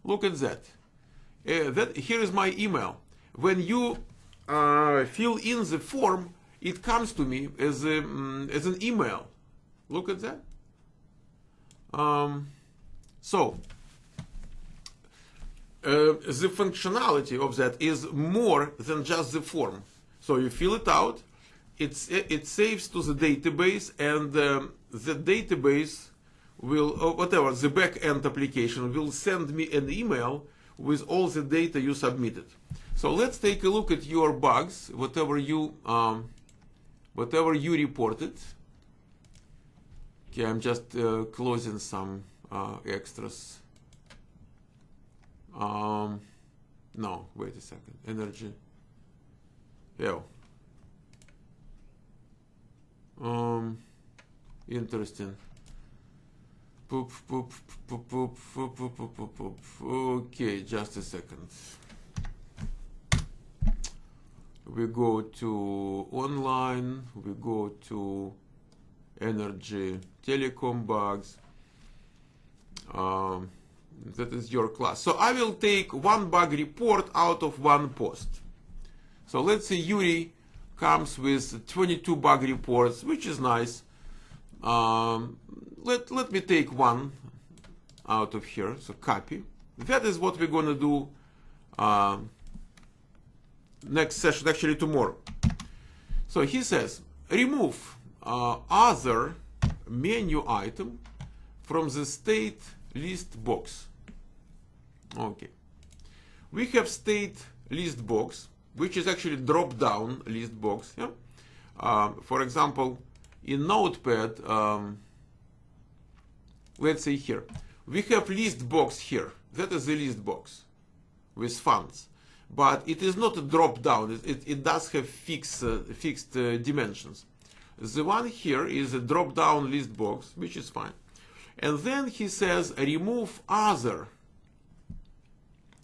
look at that. Here is my email. When you fill in the form, it comes to me as an email. Look at that. So the functionality of that is more than just the form. So you fill it out, it saves to the database, and the database will, whatever, the back-end application will send me an email with all the data you submitted. So let's take a look at your bugs, whatever you reported. Okay, I'm just closing some extras. No, wait a second. Energy. Yeah. Interesting. Poop. Okay, just a second. We go to online. We go to Energy Telecom bugs. That is your class. So I will take one bug report out of one post. So let's say Yuri comes with 22 bug reports, which is nice. Let me take one out of here. So copy. That is what we're going to do next session, actually tomorrow. So he says, remove other menu item from the state list box. Okay. We have state list box, which is actually drop down list box. Yeah? For example, in Notepad, let's say here, we have list box here. That is the list box with funds. but it is not a drop down. It does have fixed dimensions. The one here is a drop down list box, which is fine. And then he says remove other.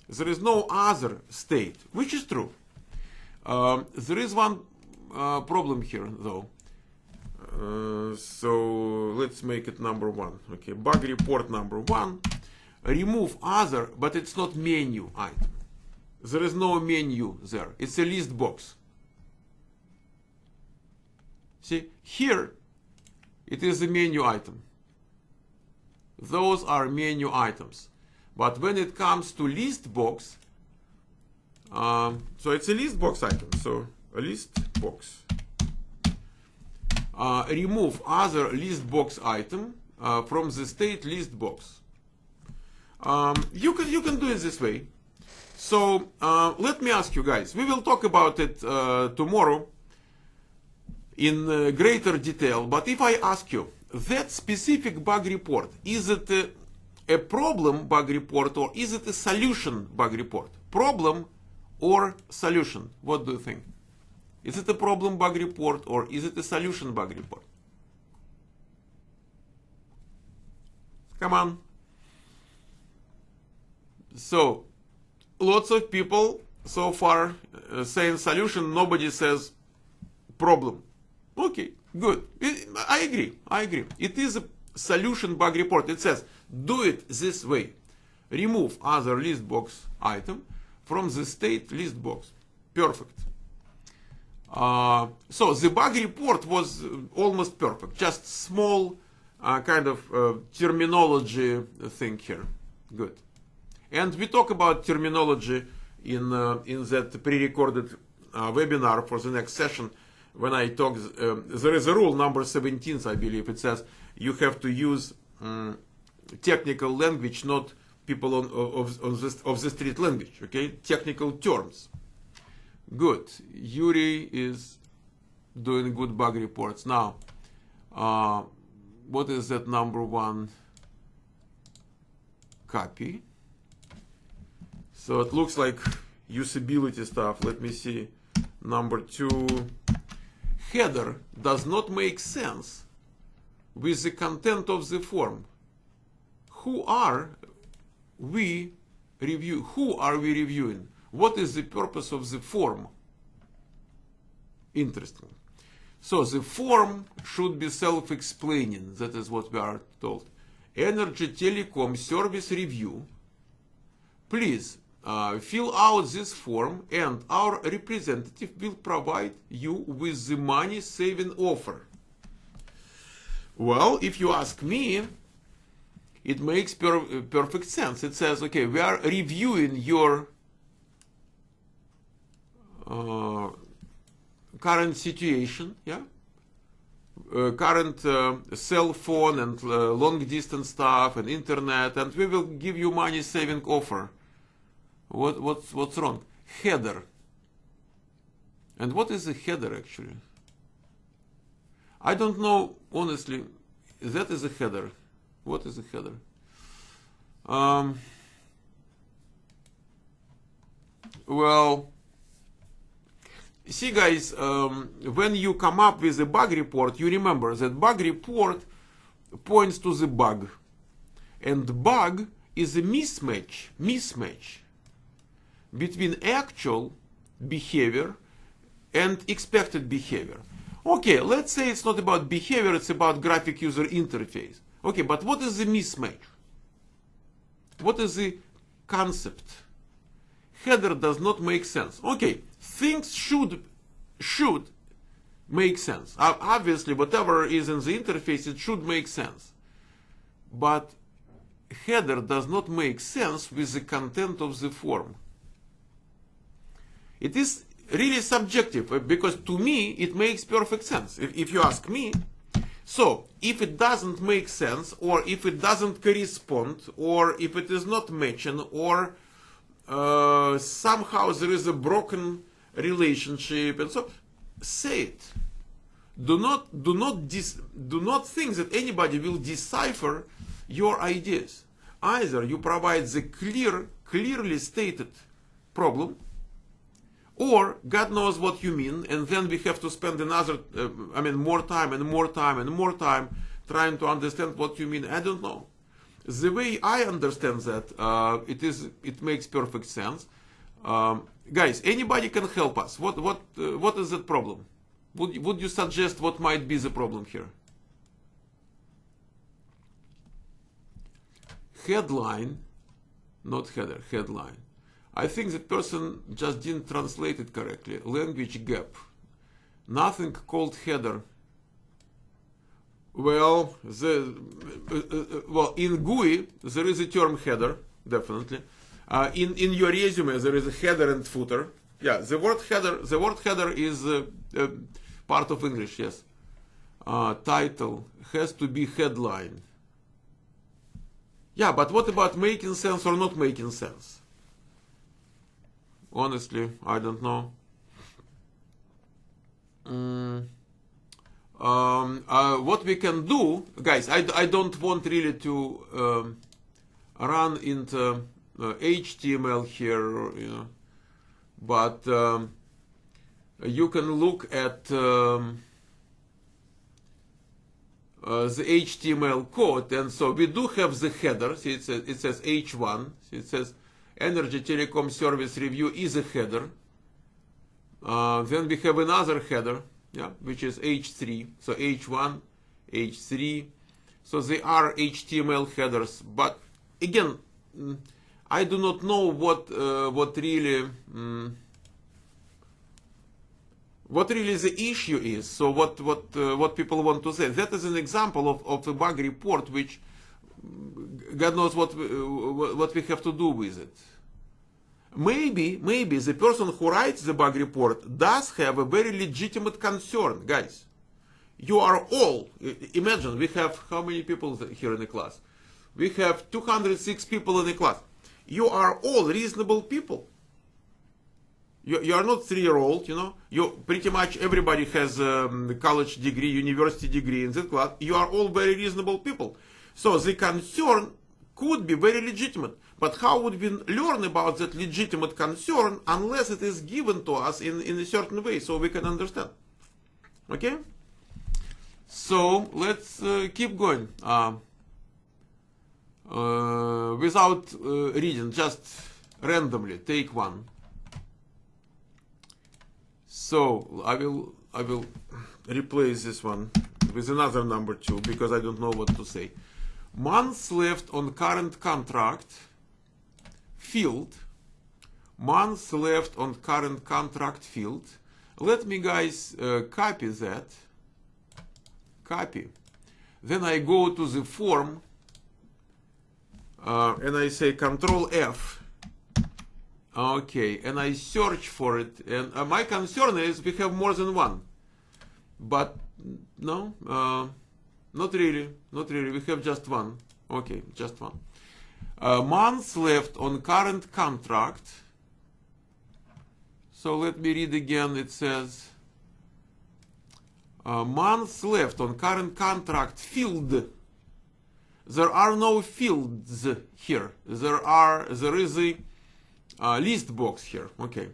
There is no other state, which is true. There is one problem here though. So let's make it number 1. Okay, bug report number 1. Remove other, but it's not menu item. There is no menu there. It's a list box. See, here it is a menu item. Those are menu items. But when it comes to list box, so it's a list box item. So a list box. Remove other list box item from the state list box. You can do it this way. So let me ask you guys. We will talk about it tomorrow in greater detail. But if I ask you that specific bug report, is it a problem bug report or is it a solution bug report? Problem or solution? What do you think? Is it a problem bug report or is it a solution bug report? Come on. So, lots of people so far saying solution, nobody says problem. Okay, good. I agree. It is a solution bug report. It says, do it this way. Remove other list box item from the state list box. Perfect. So the bug report was almost perfect. Just small kind of terminology thing here. Good. And we talk about terminology in that pre-recorded webinar for the next session. When I talk, there is a rule number 17, I believe. It says you have to use technical language, not people of the street language. Okay, technical terms. Good. Yuri is doing good bug reports. Now, what is that number 1? Copy. So it looks like usability stuff. Let me see. Number 2. Header does not make sense with the content of the form. Who are we reviewing? What is the purpose of the form? Interesting. So the form should be self-explaining. That is what we are told. Energy Telecom Service Review. Please fill out this form and our representative will provide you with the money-saving offer. Well, if you ask me, it makes perfect sense. It says, okay, we are reviewing your current situation, yeah, current cell phone and long distance stuff and internet, and we will give you money saving offer. What's wrong? Header. And what is a header actually? I don't know honestly. That is a header. What is a header? Well, see guys, when you come up with a bug report, you remember that bug report points to the bug. And bug is a mismatch between actual behavior and expected behavior. Okay, let's say it's not about behavior, it's about graphic user interface. Okay, but what is the mismatch? What is the concept? Header does not make sense. Okay, things should make sense. Obviously, whatever is in the interface, it should make sense. But header does not make sense with the content of the form. It is really subjective, because to me, it makes perfect sense. If you ask me, so if it doesn't make sense, or if it doesn't correspond, or if it is not matching, or somehow there is a broken relationship, and so say it. Do not think that anybody will decipher your ideas. Either you provide the clearly stated problem, or God knows what you mean, and then we have to spend another, more time and more time and more time trying to understand what you mean. I don't know. The way I understand that, it makes perfect sense. Guys, anybody can help us. What is that problem? Would you suggest what might be the problem here? Headline, not header, headline. I think that person just didn't translate it correctly. Language gap. Nothing called header. Well, in GUI there is a term header, definitely. In your resume there is a header and footer. Yeah, the word header is part of English. Yes. Title has to be headline. Yeah, but what about making sense or not making sense? Honestly, I don't know. What we can do, guys, I don't want really to run into HTML here, but you can look at the HTML code, and so we do have the header. See, it says H1. See, it says Energy Telecom Service Review is a header. Then we have another header, yeah, which is H3. So H1, H3. So they are HTML headers. But again, I do not know what really the issue is. So what people want to say. That is an example of a bug report, which God knows what we have to do with it. Maybe the person who writes the bug report does have a very legitimate concern. Guys, you are all, imagine we have how many people here in the class? We have 206 people in the class. You are all reasonable people. You are not 3-year-old, You pretty much everybody has a college degree, university degree in that class. You are all very reasonable people. So the concern could be very legitimate. But how would we learn about that legitimate concern unless it is given to us in a certain way so we can understand? Okay? So let's keep going. Without reading, just randomly, take one. So I will replace this one with another number 2 because I don't know what to say. Months left on current contract field. Months left on current contract field. Let me, guys, copy that. Copy. Then I go to the form and I say Control F. Okay, and I search for it. And my concern is we have more than one. But no, not really. Not really. We have just one. Okay, just one. Months left on current contract. So let me read again. It says months left on current contract field. There are no fields here. There is a list box here. Okay,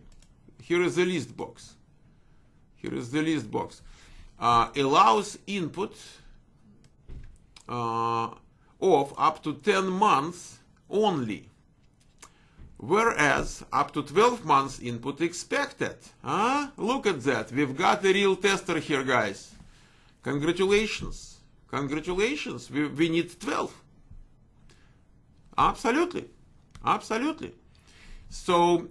here is the list box. Here is the list box. Allows input of up to 10 months only, whereas up to 12 months input expected. Look at that. We've got a real tester here, guys. Congratulations. Congratulations. We need 12. Absolutely. Absolutely. So,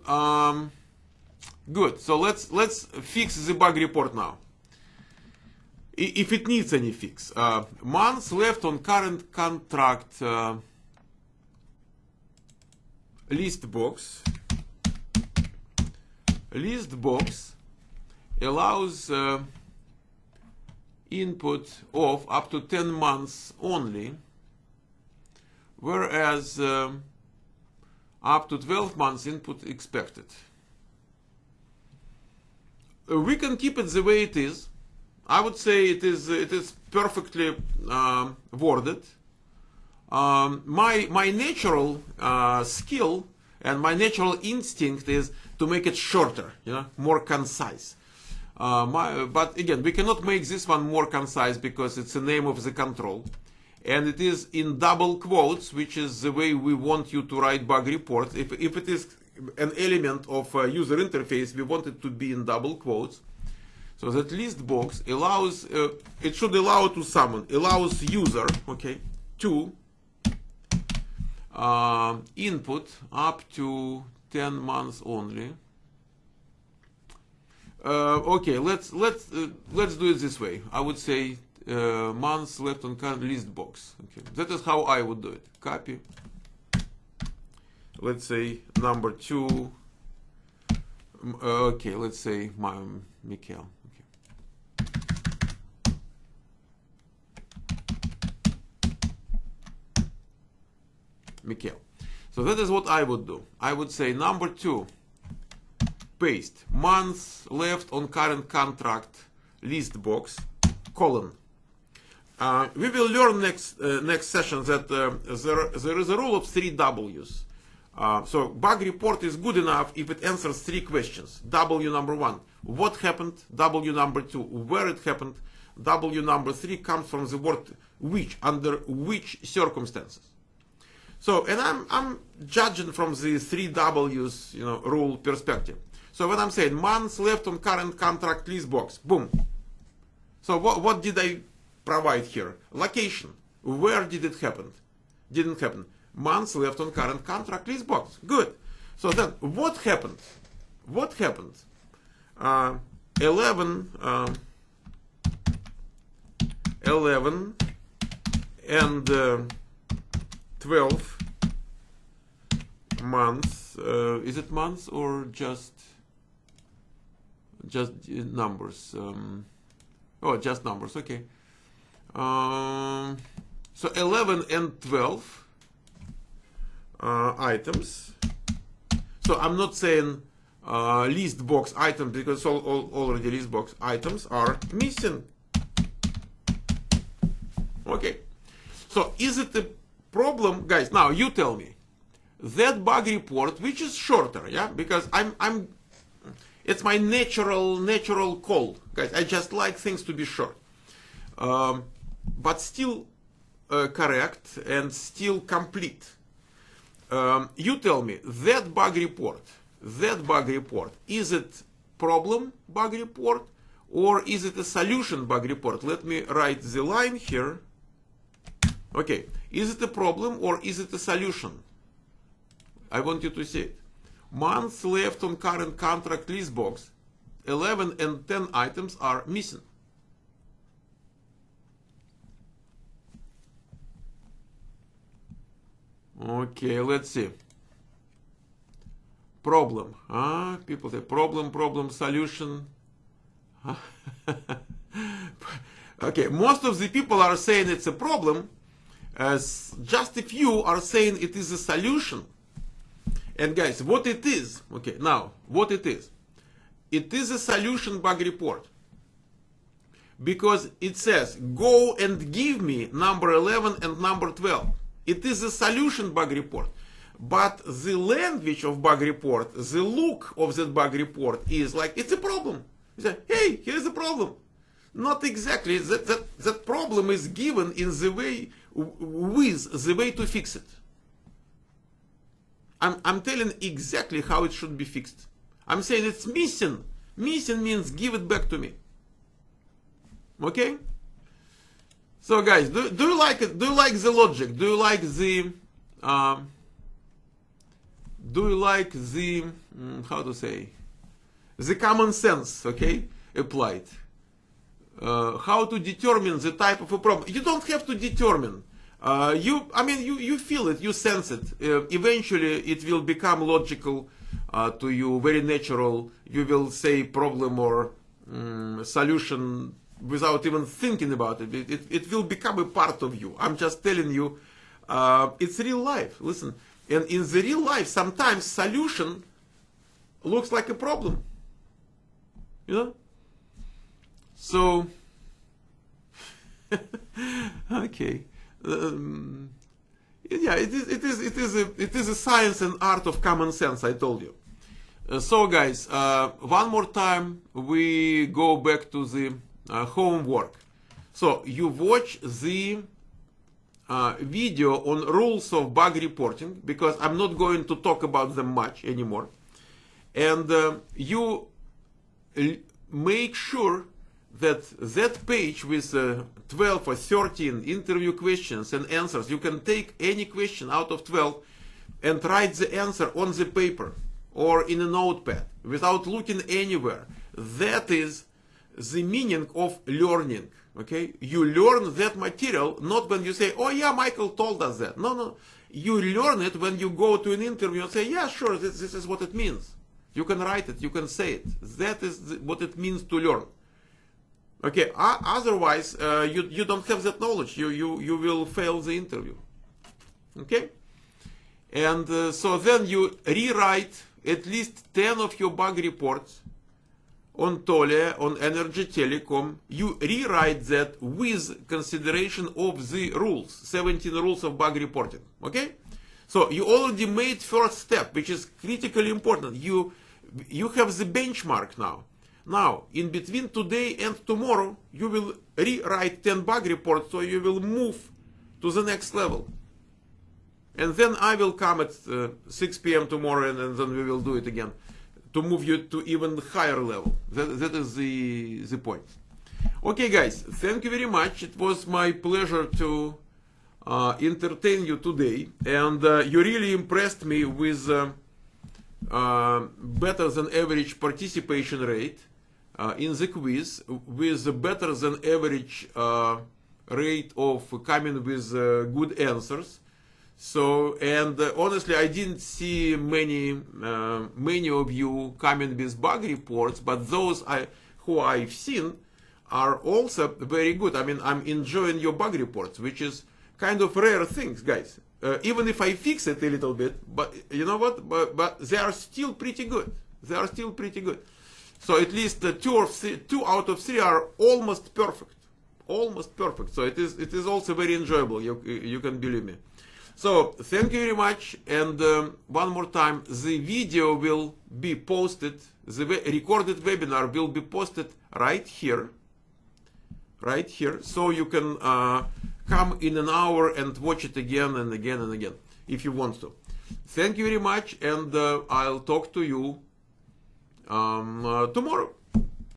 good. So let's fix the bug report now. If it needs any fix. Months left on current contract list box. List box allows input of up to 10 months only, whereas up to 12 months input expected. We can keep it the way it is. I would say it is perfectly worded. My natural skill And my natural instinct is to make it shorter, more concise. But again, we cannot make this one more concise because it's the name of the control. And it is in double quotes, which is the way we want you to write bug report. If it is an element of a user interface, we want it to be in double quotes. So that list box allows, it should allow to summon, allows user, to input up to 10 months only. Okay, let's do it this way. I would say months left on current list box. Okay, that is how I would do it. Copy. Let's say number 2. Okay, let's say Mikhail. Okay. Mikhail. So that is what I would do. I would say number 2. Paste months left on current contract list box, colon. We will learn next session that there is a rule of 3 W's. So bug report is good enough if it answers 3 questions. W number 1, what happened? W number 2, where it happened? W number 3 comes from the word which, under which circumstances. So, and I'm judging from the 3 W's rule perspective. So when I'm saying months left on current contract list box, boom. So what did I provide here? Location. Where did it happen? Didn't happen. Months left on current contract list box. Good. So then what happened? What happened? 11 and 12 months. Is it months or just numbers? Oh, just numbers. Okay. So 11 and 12 items. So I'm not saying list box items because already list box items are missing. Okay. So is it a problem, guys? Now you tell me. That bug report, which is shorter, yeah, because it's my natural call, guys. I just like things to be short, but still correct and still complete. You tell me that bug report, is it problem bug report or is it a solution bug report? Let me write the line here. Okay, is it a problem or is it a solution? I want you to see it. Months left on current contract list box, 11 and 10 items are missing. Okay, let's see. Problem. People say problem, solution. Okay, most of the people are saying it's a problem, as just a few are saying it is a solution. And guys, what it is, okay, now, what it is a solution bug report. Because it says, go and give me number 11 and number 12. It is a solution bug report. But the language of bug report, the look of that bug report is like, it's a problem. You say, hey, here's a problem. Not exactly, that problem is given in the way, with the way to fix it. I'm telling exactly how it should be fixed. I'm saying it's missing. Missing means give it back to me. Okay? So guys, do you like it? Do you like the logic? Do you like the how to say, the common sense, okay, applied? How to determine the type of a problem? You don't have to determine. You feel it, you sense it. Eventually, it will become logical to you, very natural. You will say problem or solution without even thinking about it. It will become a part of you. I'm just telling you, it's real life. Listen, and in the real life, sometimes solution looks like a problem. You know? So, Yeah, it is a science and art of common sense, I told you. So guys, one more time we go back to the homework. So you watch the video on rules of bug reporting, because I'm not going to talk about them much anymore. And you make sure that that page with 12 or 13 interview questions and answers, you can take any question out of 12 and write the answer on the paper or in a notepad without looking anywhere. That is the meaning of learning. Okay, you learn that material not when you say, oh yeah, Michael told us that. No, you learn it when you go to an interview and say, yeah, sure, this is what it means. You can write it, you can say it. That is what it means to learn. Okay, otherwise you don't have that knowledge. You will fail the interview. Okay, and so then you rewrite at least 10 of your bug reports on Tolle, on Energy Telecom. You rewrite that with consideration of the rules, 17 rules of bug reporting. Okay, so you already made first step, which is critically important. You have the benchmark now. Now, in between today and tomorrow, you will rewrite 10 bug reports, so you will move to the next level. And then I will come at 6 p.m. tomorrow, and then we will do it again to move you to even higher level. That is the point. Okay, guys, thank you very much. It was my pleasure to entertain you today, and you really impressed me with better than average participation rate in the quiz, with a better than average rate of coming with good answers. So, and honestly, I didn't see many of you coming with bug reports, but those who I've seen are also very good. I mean, I'm enjoying your bug reports, which is kind of rare things, guys. Even if I fix it a little bit, but you know what? But they are still pretty good. They are still pretty good. So at least 2 out of 3 are almost perfect. Almost perfect. So it is also very enjoyable. You can believe me. So thank you very much. And one more time, the video will be posted. The recorded webinar will be posted right here. Right here. So you can come in an hour and watch it again and again and again, if you want to. Thank you very much, and I'll talk to you tomorrow.